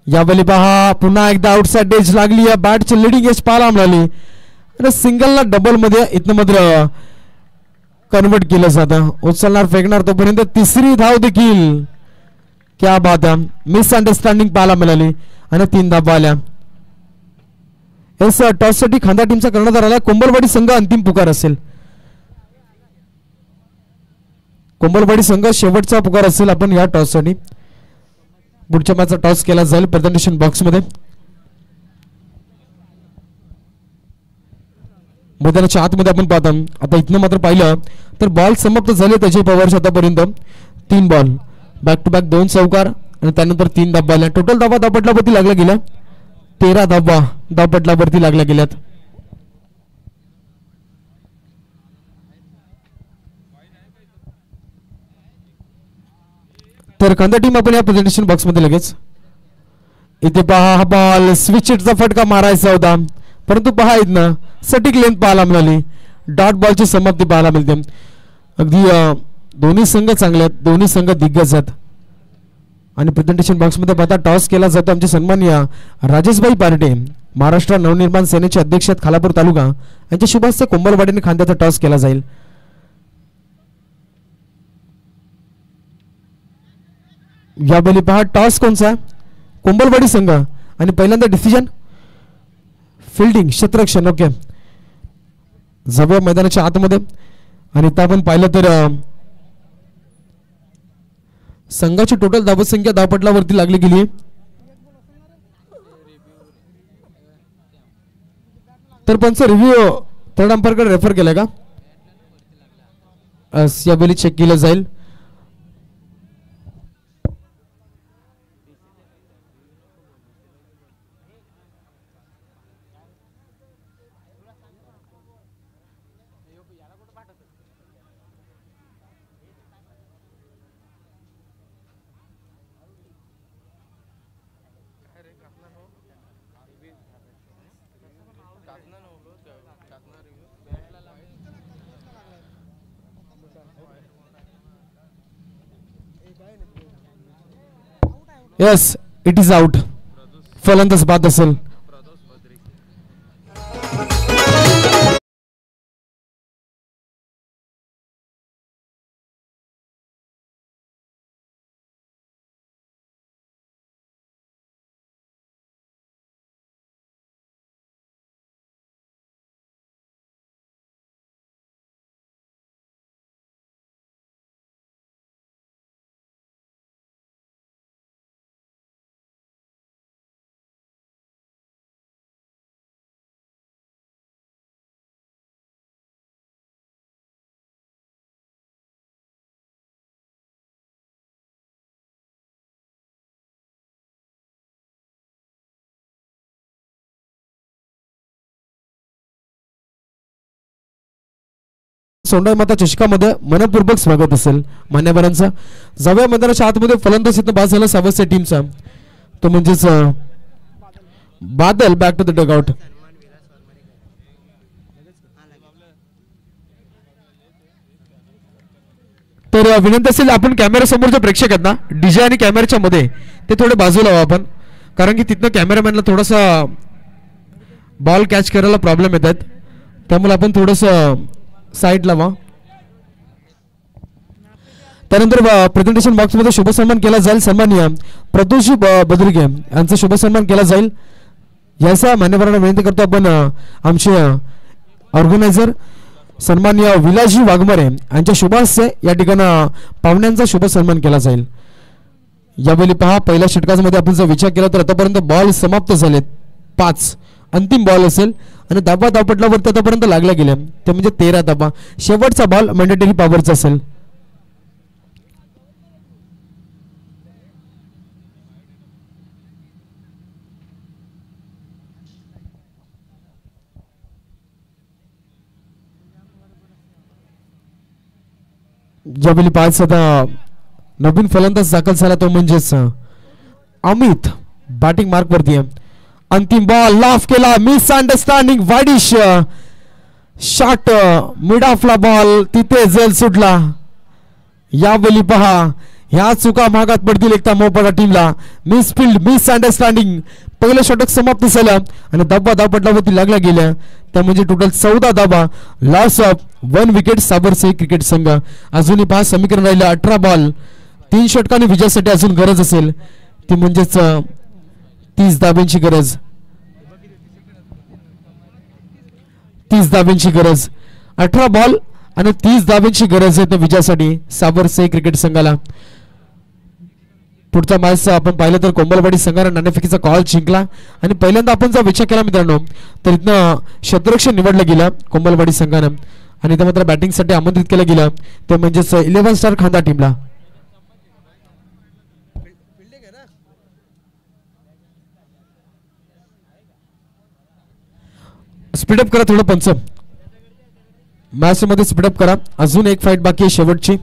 यावेळी पहा पुन्हा एकदा आउटसाइड एज लागली, या बॅटची लिडिंग एज पाहायला मिळाली आणि सिंगलला डबल मध्ये इथं मात्र कन्वर्ट केलं जातं. उचलणार फेकणार तोपर्यंत तिसरी धाव देखील. क्या बात आहे. मिसअंडरस्टँडिंग पाहायला मिळाली आणि 3 धावा आल्या. एस टॉस साठी खांदा टीमचा कर्णधार आला. कोंबलवाडी संघ अंतिम पुकार असेल. कोंबलवाडी संघ शेवटचा पुकार असेल आपण या टॉस साठी. पुढच्या मॅचचा टॉस केला जाईल प्रेझेंटेशन बॉक्स मध्ये. मैदानाच्या आतमध्ये आपण पाहता आता इथनं मात्र पाहिलं तर बॉल समाप्त झाले त्याचे पॉवर आतापर्यंत 3 बॉल बॅक टू बॅक 2 चौकार आणि त्यानंतर 3 धावा आल्या. टोटल धावा धावपटलावरती लागल्या गेल्या 13 धावा धावपटलावरती लागल्या गेल्यात. तर कांदा टीम आपण या प्रेझेंटेशन बॉक्स मध्ये लगेच. इथे पहा हा बॉल स्विचचा फटका मारायचा होता परंतु पहा इथनं सटीक लेंथ पाहायला मिळाली. डॉट बॉलची समाप्ती पाहायला मिळते. अगदी दोन्ही संघ चांगले आहेत, दोन्ही संघ दिग्गज आहेत. आणि प्रेझेंटेशन बॉक्स मध्ये पाहता टॉस केला जातो आमचे सन्माननीय राजेशभाई पार्टे महाराष्ट्र नवनिर्माण सेनेचे अध्यक्ष आहेत खालापूर तालुका यांच्या शुभ हस्ते कोंबलवाडीने खांद्याचा टॉस केला जाईल. यावेळी पहा टॉस कोणचा कोंबलवाडी संघ आणि पहिल्यांदा डिसिजन फिल्डिंग क्षेत्ररक्षण. ओके जाऊया मैदानाच्या आतमध्ये. आणि इथं आपण पाहिलं तर संघाची टोटल धावसंख्या धावपटलावरती लागली गेली. तर पंच रिव्ह्यू थर्ड अंपायरकडे रेफर केलाय का यावेळी चेक केलं जाईल. Yes it is out. फलंदाज बाद असेल. सोंडाई माता चषकामध्ये मनपूर्वक स्वागत असेल मान्यवरांचा. जाऊया मैदानाच्या आतमध्ये फलंदाज इथं बाद झाला सावस्य टीमचा तो म्हणजेच Badal. Back to the dugout. तर विनंती असेल आपण कॅमेरा समोरचे प्रेक्षक आहेत ना डीजे आणि कॅमेऱ्याच्या मध्ये ते थोडे बाजूला व्हा आपण कारण की तिथनं कॅमेरामॅनला थोडासा बॉल कॅच करायला प्रॉब्लेम येत आहेत त्यामुळे आपण थोडस साईडला व्हा. त्यानंतर प्रेझेंटेशन बॉक्स मध्ये शुभ सन्मान केला जाईल. सन्माननीय प्रदोषी बद्रिके यांचा शुभ सन्मान केला जाईल. याचा मान्यवरांना विनंती करतो आपण आमचे ऑर्गनायझर सन्माननीय विलासजी वाघमारे यांच्या शुभ हस्ते या ठिकाणी पाहुण्यांचा शुभ सन्मान केला जाईल. यावेळी पहा पहिल्या षटकामध्ये आपण जर विचार केला तर आतापर्यंत बॉल समाप्त झालेत 5. अंतिम बॉल असेल आणि धावा धावपटलावरती आतापर्यंत लागल्या गेल्या ते म्हणजे 13 धावा. शेवटचा बॉल मॅन्डेटरी पॉवरचा असेल. ज्यावेळी पाच आता नवीन फलंदाज दाखल झाला तो म्हणजेच अमित बॅटिंग मार्क वरती आहे. अंतिम बॉल लाफ केला, misunderstanding widish shot, mid ऑफला बॉल तिथे जल सुटला. यावेळी पहा ह्या चुका महागात पडतील एकता मोपाडा टीमला. मिस फील्ड, मिस अंडरस्टँडिंग, पहिलं षटक समाप्त झालं आणि धाबा धापटलावरती लागल्या गेल्या. त्या म्हणजे टोटल 14 धाबा, loss of 1 wicket Sabarse cricket संघ. अजूनही पहा समीकरण राहिलं 18 बॉल, 3 षटकांनी विजयासाठी अजून गरज असेल ती म्हणजेच 30 धाब्यांची गरज. 30 धाब्यांची गरज, 18 बॉल आणि 30 धाब्यांची गरज आहे त्या विजयासाठी साबरसे क्रिकेट संघाला. पुढचा मॅच आपण पाहिलं तर कोंबलवाडी संघाने नाणेफेकीचा कॉल जिंकला आणि पहिल्यांदा आपण जर विचार केला मित्रांनो तर इथनं क्षेत्ररक्षण निवडलं गेलं कोंबलवाडी संघानं आणि त्या मात्र बॅटिंगसाठी आमंत्रित केलं गेलं ते म्हणजेच 11 स्टार खांदा टीमला. स्पीडअप करा थोडं पंच, मॅच मध्ये स्पीडअप करा. अजून एक फाईट बाकी आहे शेवटची.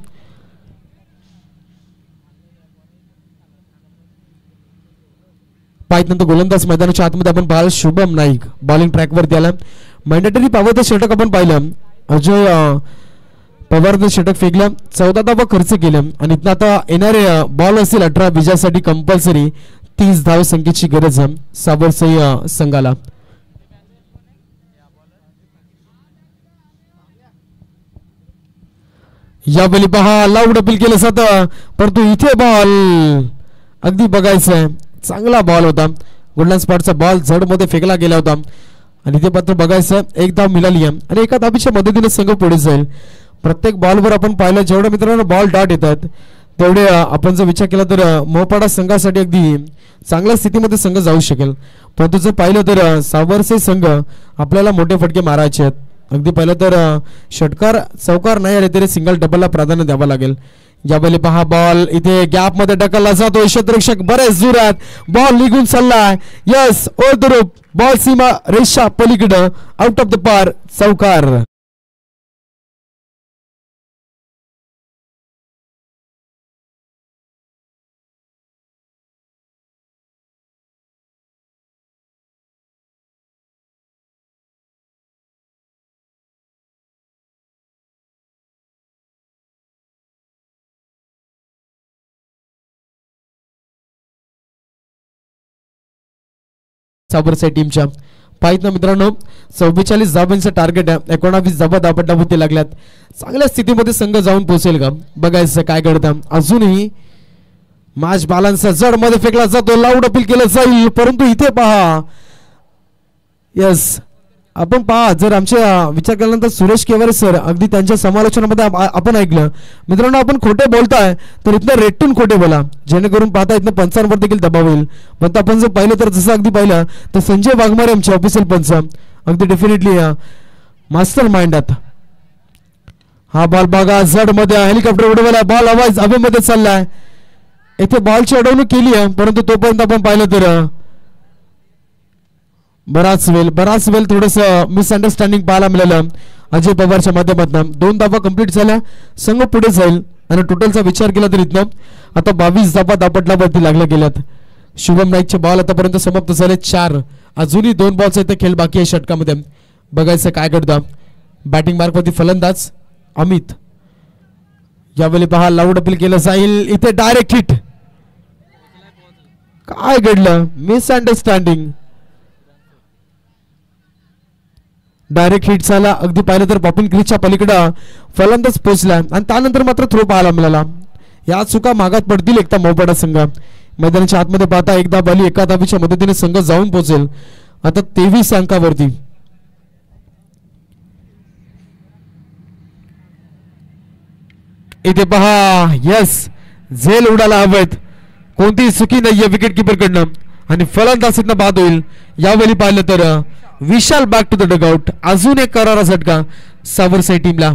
पाहित नंतर गोलंदाज मैदानाच्या आतमध्ये आपण पाहिलं शुभम नाईक बॉलिंग ट्रॅक वरती आला. मॅन्डेटरी पॉवरचं षटक आपण पाहिलं, अजय पवारने षटक फेकलं, 14 धावा खर्च केलं आणि इथं आता येणारे बॉल असेल 18 विजयासाठी कंपल्सरी 30 धाव संख्येची गरज आहे साबरसई संघाला. यावेळी पहा लाऊड अपील केलं जातं परंतु इथे बॉल अगदी बघायचं, चांगला बॉल होता. गोल्डन स्पॉटचा बॉल जड मध्ये फेकला गेला होता आणि इथे मात्र बघायचं एक धाव मिळाली आहे आणि एका धाबीच्या मदतीने संघ पुढे जाईल. प्रत्येक बॉलवर आपण पाहिलं जेवढ्या मित्रांनो बॉल डॉट येतात तेवढे आपण जर विचार केला तर मोहपाडा संघासाठी अगदी चांगल्या स्थितीमध्ये संघ जाऊ शकेल. परंतु जर पाहिलं तर साबरसे संघ आपल्याला मोठे फटके मारायचे आहेत. अगदी पहिलं तर षटकार चौकार नाही आले तरी सिंगल डबलला प्राधान्य द्यावं लागेल. यावेळी पहा बॉल इथे गॅप मध्ये ढकलला जातो, क्षेत्ररक्षक बरेच जोरात बॉल निघून चाललाय. यस ओदरूप बॉल सीमा रेषा पलीकडं आउट ऑफ द पार, चौकार. साबरसे टीमच्या पाहित ना मित्रांनो 44 धाबांचं टार्गेट आहे, 19 धाबा धापटावरती लागल्यात. चांगल्या स्थितीमध्ये संघ जाऊन पोहोचेल का बघायचं काय घडतं. अजूनही मॅच बॅलन्स जड मध्ये फेकला जातो, लाऊड अपील केलं जाईल परंतु इथे पहा यस आपण पहा जर आमच्या विचार केल्यानंतर सुरेश केवारे सर अगदी त्यांच्या समालोचनामध्ये आपण ऐकलं मित्रांनो आपण खोटे बोलताय तर इथनं रेटून खोटे बोला जेणेकरून पाहता इथनं पंचांवर देखील दबाव होईल. पण आपण जर पाहिलं तर जसं अगदी पाहिलं तर संजय वाघमारे आमचे ऑफिशियल पंच अगदी डेफिनेटली मास्टर माइंड आहेत. हा बॉल बघा जड मध्ये हेलिकॉप्टर उडवला, बॉल आवाज हवेमध्ये चाललाय. इथे बॉलची अडवणूक केली आहे परंतु तोपर्यंत आपण पाहिलं तर बराच वेळ थोडस मिसअंडरस्टँडिंग पाहायला मिळालं अजय पवारच्या माध्यमातून. 2 धावा कंप्लीट झाल्या, संघ पुढे जाईल आणि टोटलचा विचार केला तर इथनं आता 22 धावा दापटलावरती लागल्या गेल्यात. शुभम नाईकचे बॉल आतापर्यंत समाप्त झाले 4, अजूनही 2 बॉल्स इथे खेळ बाकी आहे षटकामध्ये. बघायचं काय घडतं. बॅटिंग मार्कवरती फलंदाज अमित. यावेळी पहा लाऊड अपील केलं जाईल, इथे डायरेक्ट हिट. काय घडलं, मिसअंडरस्टँडिंग, डायरेक्ट हिट झाला. अगदी पाहिलं तर पॉपिंग क्रीजच्या पलीकडे फलंदाज पोहोचला आणि त्यानंतर मात्र थ्रो पाहायला मिळाला. या चुका मागात पडतील एकदा मोहपाडा संघ. मैदानाच्या आतमध्ये पाहता एकदा बॉली एका धाबीच्या मदतीने संघ जाऊन पोहोचेल आता 23 अंकावरती. इथे पहा यस झेल उडाला हवेत, कोणतीही चुकी नाहीये विकेट किपर कडनं आणि फलंदाज इथनं बाद होईल. यावेळी पाहिलं तर विशाल बॅक टू द डगआउट. अजून एक करारा झटका साबरसे टीमला.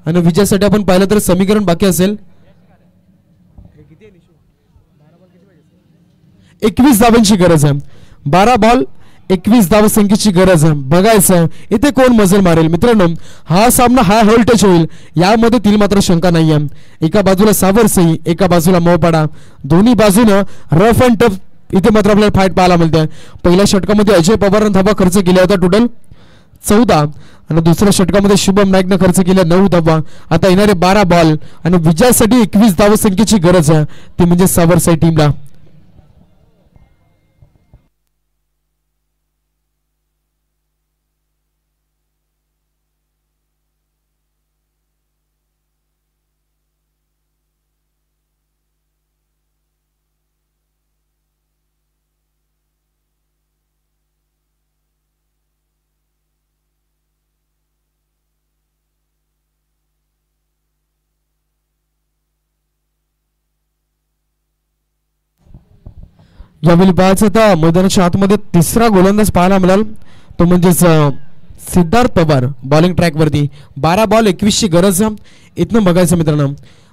आणि विजयासाठी आपण पाहिलं तर समीकरण बाकी असेल 21 धावांची गरज आहे. 12 बॉल 21 धावसंख्येची गरज आहे. बघायचं इथे कोण मजल मारेल. मित्रांनो हा सामना हाय व्होल्टेज होईल यामध्ये तिल मात्र शंका नाहीये. एका बाजूला सावरसई एका बाजूला मोहपाडा दोन्ही बाजूनं रफ अँड टफ इथे मात्र आपल्याला फाईट पाहायला मिळते. पहिल्या षटकामध्ये अजय पवारनं धावा खर्च केल्या होता टोटल 14 आणि दुसऱ्या षटकामध्ये शुभम नाईकनं खर्च केल्या 9 धावा. आता येणारे 12 बॉल आणि विजयासाठी 21 धावसंख्येची गरज आहे ती म्हणजे सावरसई टीमला. यावेळी पाहायचं आता मैदानाच्या आतमध्ये तिसरा गोलंदाज पाहायला मिळाल तो म्हणजेच सिद्धार्थ पवार बॉलिंग ट्रॅक वरती. 12 बॉल 21 ची गरज इथनं बघायचं मित्रांनो.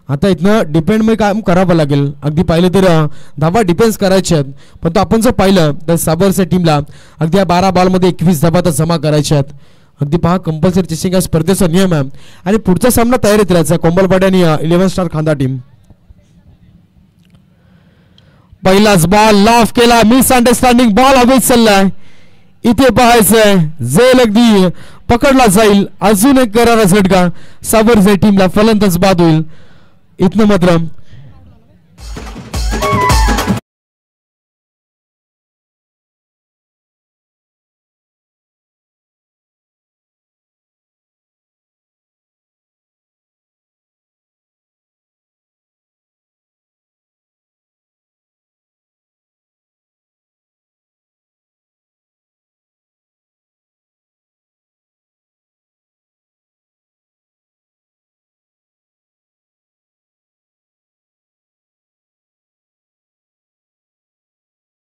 आता इथनं डिपेंड मध्ये काम करावं लागेल. अगदी पाहिलं तर धावा डिफेन्स करायचे आहेत पण आपण जर पाहिलं तर सावरसई टीमला अगदी या 12 बॉल मध्ये 21 धावा तर जमा करायच्या आहेत. अगदी पहा कंपल्सरी चेसिंग या स्पर्धेचा नियम आहे आणि पुढचा सामना तयारीत राहायचा कोंबलपाडे आणि 11 स्टार खांदा टीम. पहिलाच बॉल लॉफ केला मिस अंडरस्टँडिंग बॉल हवेत चाललाय. इथे पाहायचंय झेल अगदी पकडला जाईल. अजून एक करारा झटका सावरसई टीमला फलंदाज बाद होईल. इथनं मात्र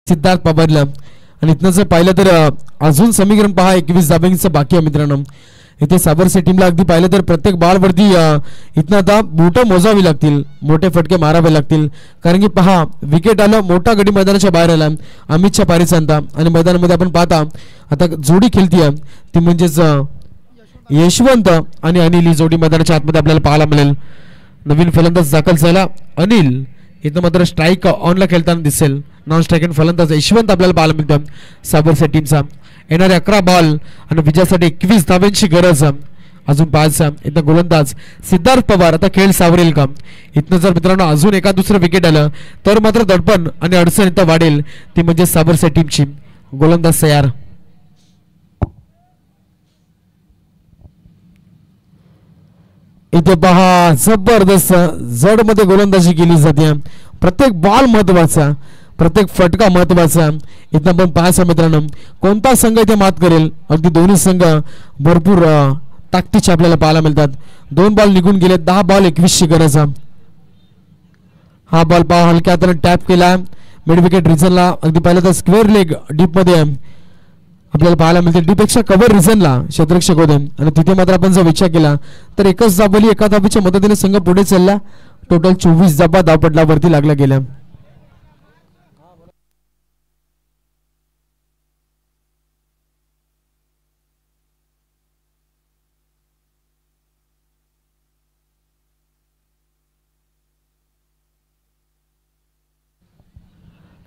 सिद्धार्थ पवारला आणि इथनं जर पाहिलं तर अजून समीकरण पहा 21 धाब्यांचं बाकी आहे मित्रांनो. इथे सावरसई टीमला अगदी पाहिलं तर प्रत्येक बॉल वरती इथनं आता बोट मोजावी लागतील मोठे फटके मारावे लागतील कारण की पहा विकेट आलं मोठा गडी मैदानाच्या बाहेर आला अमितच्या पारिचांता आणि मैदानामध्ये आपण पाहता आता जोडी खेळतीये ती म्हणजेच यशवंत आणि अनिल ही जोडी मैदानाच्या आतमध्ये आपल्याला पाहायला मिळेल. नवीन फलंदाज दाखल झाला अनिल. इथं मात्र स्ट्राईक ऑनला खेळताना दिसेल. नॉन स्ट्राईक फलंदाज यशवंत आपल्याला पाहायला मिळतं सावरसई टीमचा. येणारे 11 बॉल आणि विजयासाठी 21 धाव्यांची गरज अजून 5. इथं गोलंदाज सिद्धार्थ पवार. आता खेळ सावरेल का. इथनं जर मित्रांनो अजून एका दुसरं विकेट आलं तर मात्र दडपण आणि अडचण इथं वाढेल ती म्हणजे सावरसई टीमची. गोलंदाज तयार. इथे पहा जबरदस्त जड मध्ये गोलंदाजी केली जाते. प्रत्येक बॉल महत्वाचा प्रत्येक फटका महत्वाचा. इथं आपण पाहायचं मित्रांनो कोणता संघ इथे मात करेल. अगदी दोन्ही संघ भरपूर ताकदीचे आपल्याला पाहायला मिळतात. 2 बॉल निघून गेले 10 बॉल 21 ची गरज. हा बॉल पहा हलक्या हाताने टॅप केला मिड विकेट रिजनला. अगदी पाहिलं तर स्क्वेअर लेग डीप मध्ये आपल्याला पाहायला मिळते. डीपेक्षा कव्हर रिजनला क्षेत्ररक्षक होते आणि तिथे मात्र आपण जर विचार केला तर एकच धाबली एका धाबीच्या मदतीने संघ पुढे चालला. टोटल 24 धाबा धावपटलावरती लागल्या गेल्या.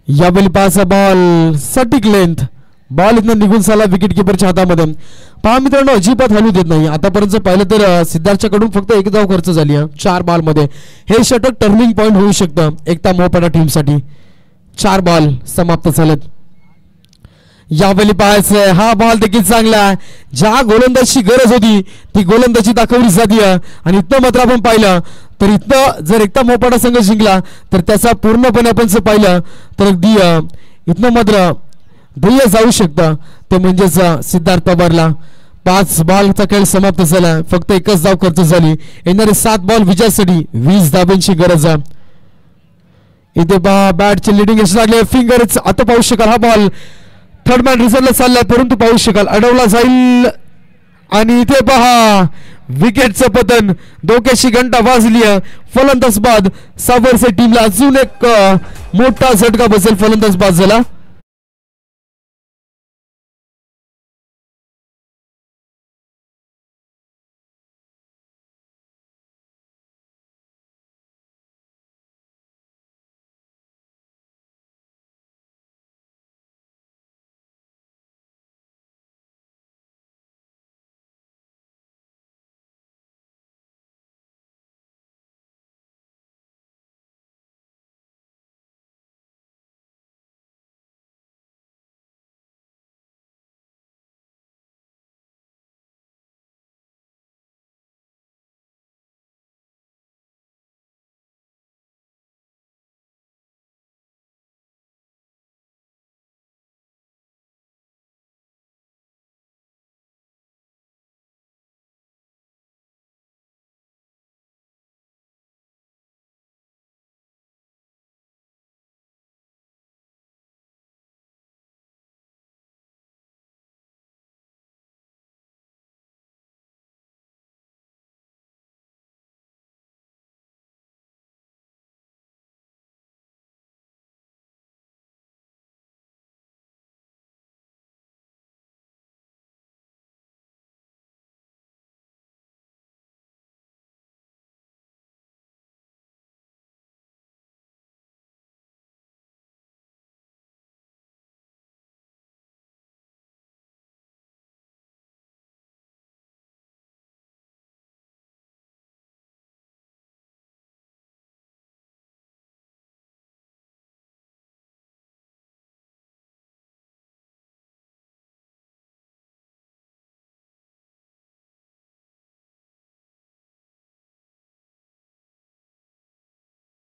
यावेळी पाच बॉल सटीक लेंथ बॉल इथनं निघून झाला विकेट किपरच्या हातामध्ये. पहा मित्रांनो अजिबात हलू देत नाही. आतापर्यंत पाहिलं तर सिद्धार्थच्याकडून फक्त 1 धाव खर्च झाली आहे 4 बॉल मध्ये. हे षटक टर्निंग पॉइंट होऊ शकतं एकता मोहपाडा टीमसाठी. 4 बॉल समाप्त झालेत. यावेळी पाहायचंय हा बॉल देखील चांगला ज्या गोलंदाजी गरज होती ती गोलंदाजी दाखवली जाते आणि इथं मात्र आपण पाहिलं तर इथं जर एकता मोहपाडा संघ जिंकला तर त्याचा पूर्णपणे आपण जर पाहिलं तर अगदी इथनं मात्र ध्येय जाऊ शकतं ते म्हणजेच सिद्धार्थ पवारला. 5 बॉलचा खेळ समाप्त झाला. फक्त 1च धाव खर्च झाली. येणारे 7 बॉल विजयासाठी 20 धावांची गरज. इथे पहा बॅटचे लिडिंग एज लागले फिंगरच. आता पाहू शकाल हा बॉल थर्ड मॅन रिझर्वला चाललाय परंतु पाहू शकाल अडवला जाईल आणि इथे पहा विकेटचं पतन, डोक्याची घंटा वाजली. फलंदाज बाद. सावरसे टीमला अजून एक मोठा झटका बसेल फलंदाज बाद झाला.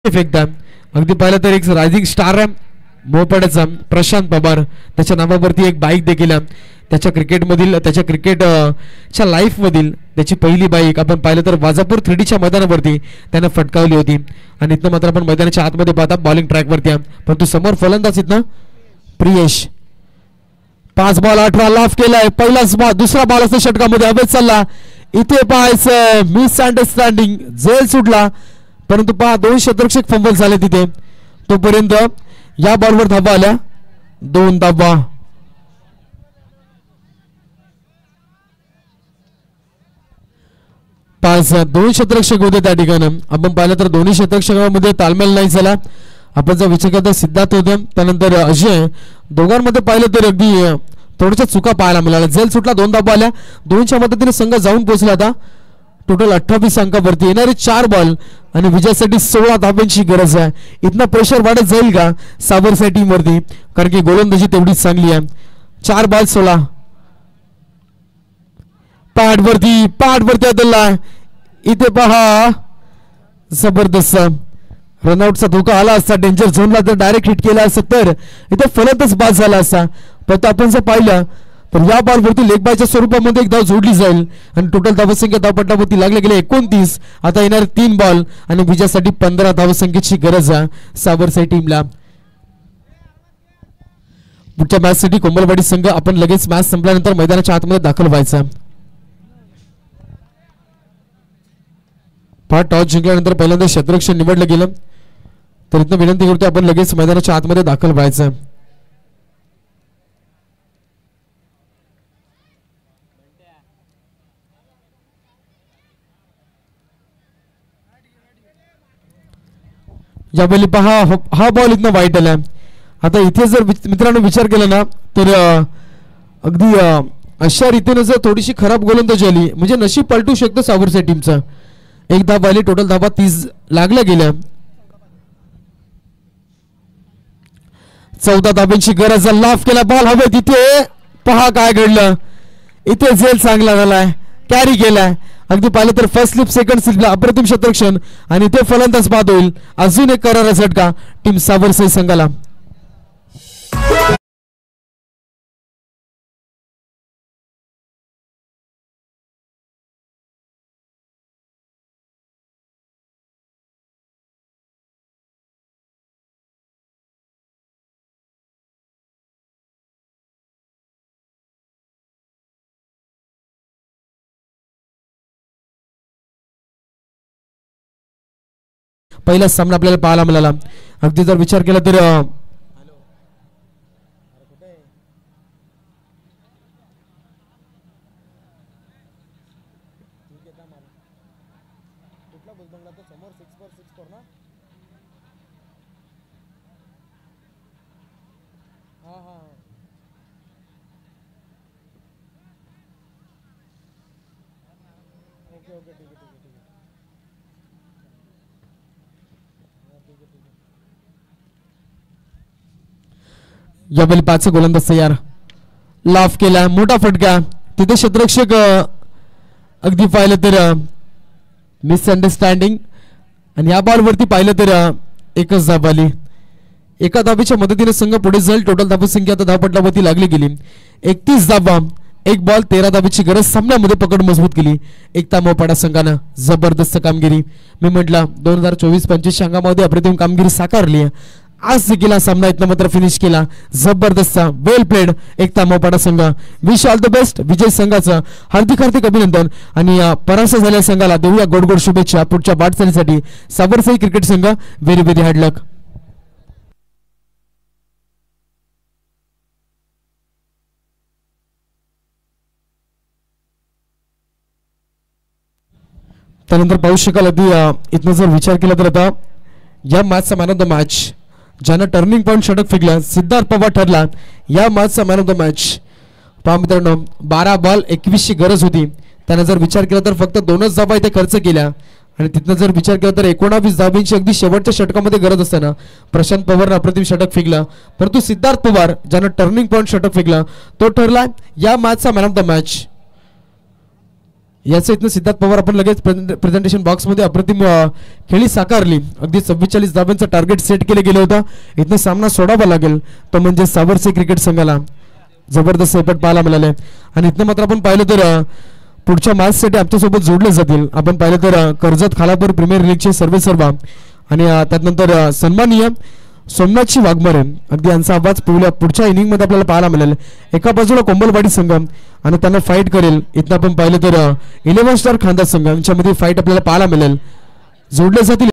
फेकदा अगदी पाहिलं तर एक रायझिंग स्टार मोहपाड्याचा प्रशांत पवार, त्याच्या नावावरती एक बाईक देखील त्याच्या क्रिकेटमधील त्याच्या क्रिकेटच्या लाईफ मधील त्याची पहिली बाईक आपण पाहिलं तर वाजापूर 3Dच्या मैदानावरती त्यानं फटकावली होती. आणि इथं मात्र आपण मैदानाच्या आतमध्ये पाहता बॉलिंग ट्रॅकवरती परंतु समोर फलंदाज इथनं प्रियेश. 5 बॉल 18 लाफ केलाय. पहिलाच बॉल, दुसरा बॉल असतो षटकामध्ये हवेत चालला. इथे पाहायचं मिस अंडरस्टँडिंग, झेल सुटला परंतु पहा 2 शतरक्षक फंबल झाले तिथे. तोपर्यंत या बॉलवर धावा आल्या 2 धावा. पाच 2 शतरक्षक होते त्या ठिकाणी. आपण पाहिलं तर दोन्ही शतरक्षकांमध्ये तालमेल नाही झाला. आपण जर विचार करता सिद्धार्थ होते त्यानंतर अजय, दोघांमध्ये पाहिलं तर अगदी थोड्याशा चुका पाहायला मिळाल्या. झेल सुटला, 2 धावा आल्या. 2च्या मदतीने संघ जाऊन पोहोचला आता टोटल 28 अंकावरती. येणारे 4 बॉल आणि विजयासाठी 16 धाब्यांची गरज आहे. इथनं प्रेशर वाढत जाईल का सावरसे टीम वरती, कारण की गोलंदाजी तेवढीच चांगली आहे. 4 बॉल 16. पाठवरती आदलला. इथे पहा जबरदस्त रनआउटचा धोका आला असता. डेंजर झोनला जर डायरेक्ट हिट केला असता तर इथे फलंदाज बाद झाला असता. पण आपण जर पाहिलं तर या बॉलवरती लेग बायच्या स्वरूपामध्ये एक धाव जोडली जाईल आणि टोटल धावसंख्या धावपट्टावरती लागले गेले 29. आता येणारे 3 बॉल आणि विजयासाठी 15 धावसंख्येची गरज आहे सावरसे टीमला. पुढच्या मॅच साठी कोंबलवाडी संघ आपण लगेच मॅच संपल्यानंतर मैदानाच्या आतमध्ये दाखल व्हायचा. टॉस जिंकल्यानंतर पहिल्यांदा क्षेत्ररक्षण निवडलं गेलं तर इथं विनंती करतो आपण लगेच मैदानाच्या आतमध्ये दाखल व्हायचं. यावेळी पहा हा बॉल इथनं वाईट आला. आता इथे जर मित्रांनो विचार केला ना तर अगदी अशा रीतीने जर थोडीशी खराब गोलंदाजी आली म्हणजे नशीब पलटू शकतं सावरसे टीमचं. एक धाव आली, टोटल धावा 30 लागल्या गेल्या. 14 धाब्यांची गरज. लाफ केला बॉल हवेत. इथे पहा काय घडलं. इथे झेल चांगला झालाय, कॅरी केलाय. अगदी पाहिलं तर फर्स्ट स्लिप सेकंड स्लिपला अप्रतिम शतरक्षण आणि इथे फलंदाज बाद होईल. अजून एक करारा झटका टीम सावरसे संघाला. पहिला सामना आपल्याला पाहायला मिळाला. अगदी जर विचार केला तर यावेळी 5 गोलंदाज तयार. लाफ केला, मोठा फटका, तिथे क्षेत्ररक्षक अगदी पाहिलं तर मिसअंडरस्टँडिंग. आणि या बॉलवरती पाहिलं तर एकच धाव आली. एका धावेच्या मदतीने संघ पुढे जाईल. टोटल धावसंख्या आता धावपटलावरती लागली गेली 31 धावा. एक बॉल 13 धावेची गरज. सामन्यामध्ये पकड मजबूत केली एकता मोपाडा संघानं. जबरदस्त कामगिरी. मी म्हटलं 2024-25 अंगामध्ये अप्रतिम कामगिरी साकारली आहे. आज देखील सामना इथं मात्र फिनिश केला. जबरदस्त, वेल प्लेड एकता मोपाडा संघ. विश ऑल द बेस्ट विजय संघाचं हार्दिक हार्दिक अभिनंदन. आणि परास्त झालेल्या संघाला देऊया गोड गोड शुभेच्छा पुढच्या वाटचालीसाठी. साबरसाई क्रिकेट संघ व्हेरी व्हेरी हार्ड लक. त्यानंतर पाहू शकाल अगदी इथनं जर विचार केला तर आता या मॅचचा मॅन ऑफ द मॅच ज्यानं टर्निंग पॉईंट षटक फेकलं सिद्धार्थ पवार ठरला या मॅचचा मॅन ऑफ द मॅच. पहा मित्रांनो 12 बॉल 21 ची गरज होती. त्यानं जर विचार केला तर फक्त 2च धावा इथे खर्च केल्या. आणि तिथनं जर विचार केला तर 19 धावांची अगदी शेवटच्या षटकामध्ये गरज असताना प्रशांत पवारनं अप्रतिम षटक फेकलं. परंतु सिद्धार्थ पवार ज्यानं टर्निंग पॉईंट षटक फेकलं तो ठरला या मॅचचा मॅन ऑफ द मॅच. याचं इथनं सिद्धार्थ पवार आपण लगेच प्रेझेंटेशन बॉक्समध्ये अप्रतिम खेळी साकारली. अगदी 44 धावांचं टार्गेट सेट केलं गेलं होतं. इथनं सामना सोडावा लागेल तो म्हणजे साबरसाई क्रिकेट संघाला. जबरदस्त एफर्ट पाहायला मिळाले. आणि इथनं मात्र आपण पाहिलं तर पुढच्या मॅचसाठी आमच्यासोबत जोडले जातील. आपण पाहिलं तर कर्जत खालापूर प्रीमियर लीगचे सर्व आणि त्यानंतर सन्माननीय सोमनाथची वाघमारे अगदी यांचा आवाज पुढच्या इनिंग मध्ये आपल्याला पाहायला मिळेल. एका बाजूला कोंबलवाडी संघ आणि त्यांना फाईट करेल. इथं आपण पाहिलं तर 11 स्टार खानदास संघ यांच्यामध्ये फाईट आपल्याला पाहायला मिळेल. जोडले जातील.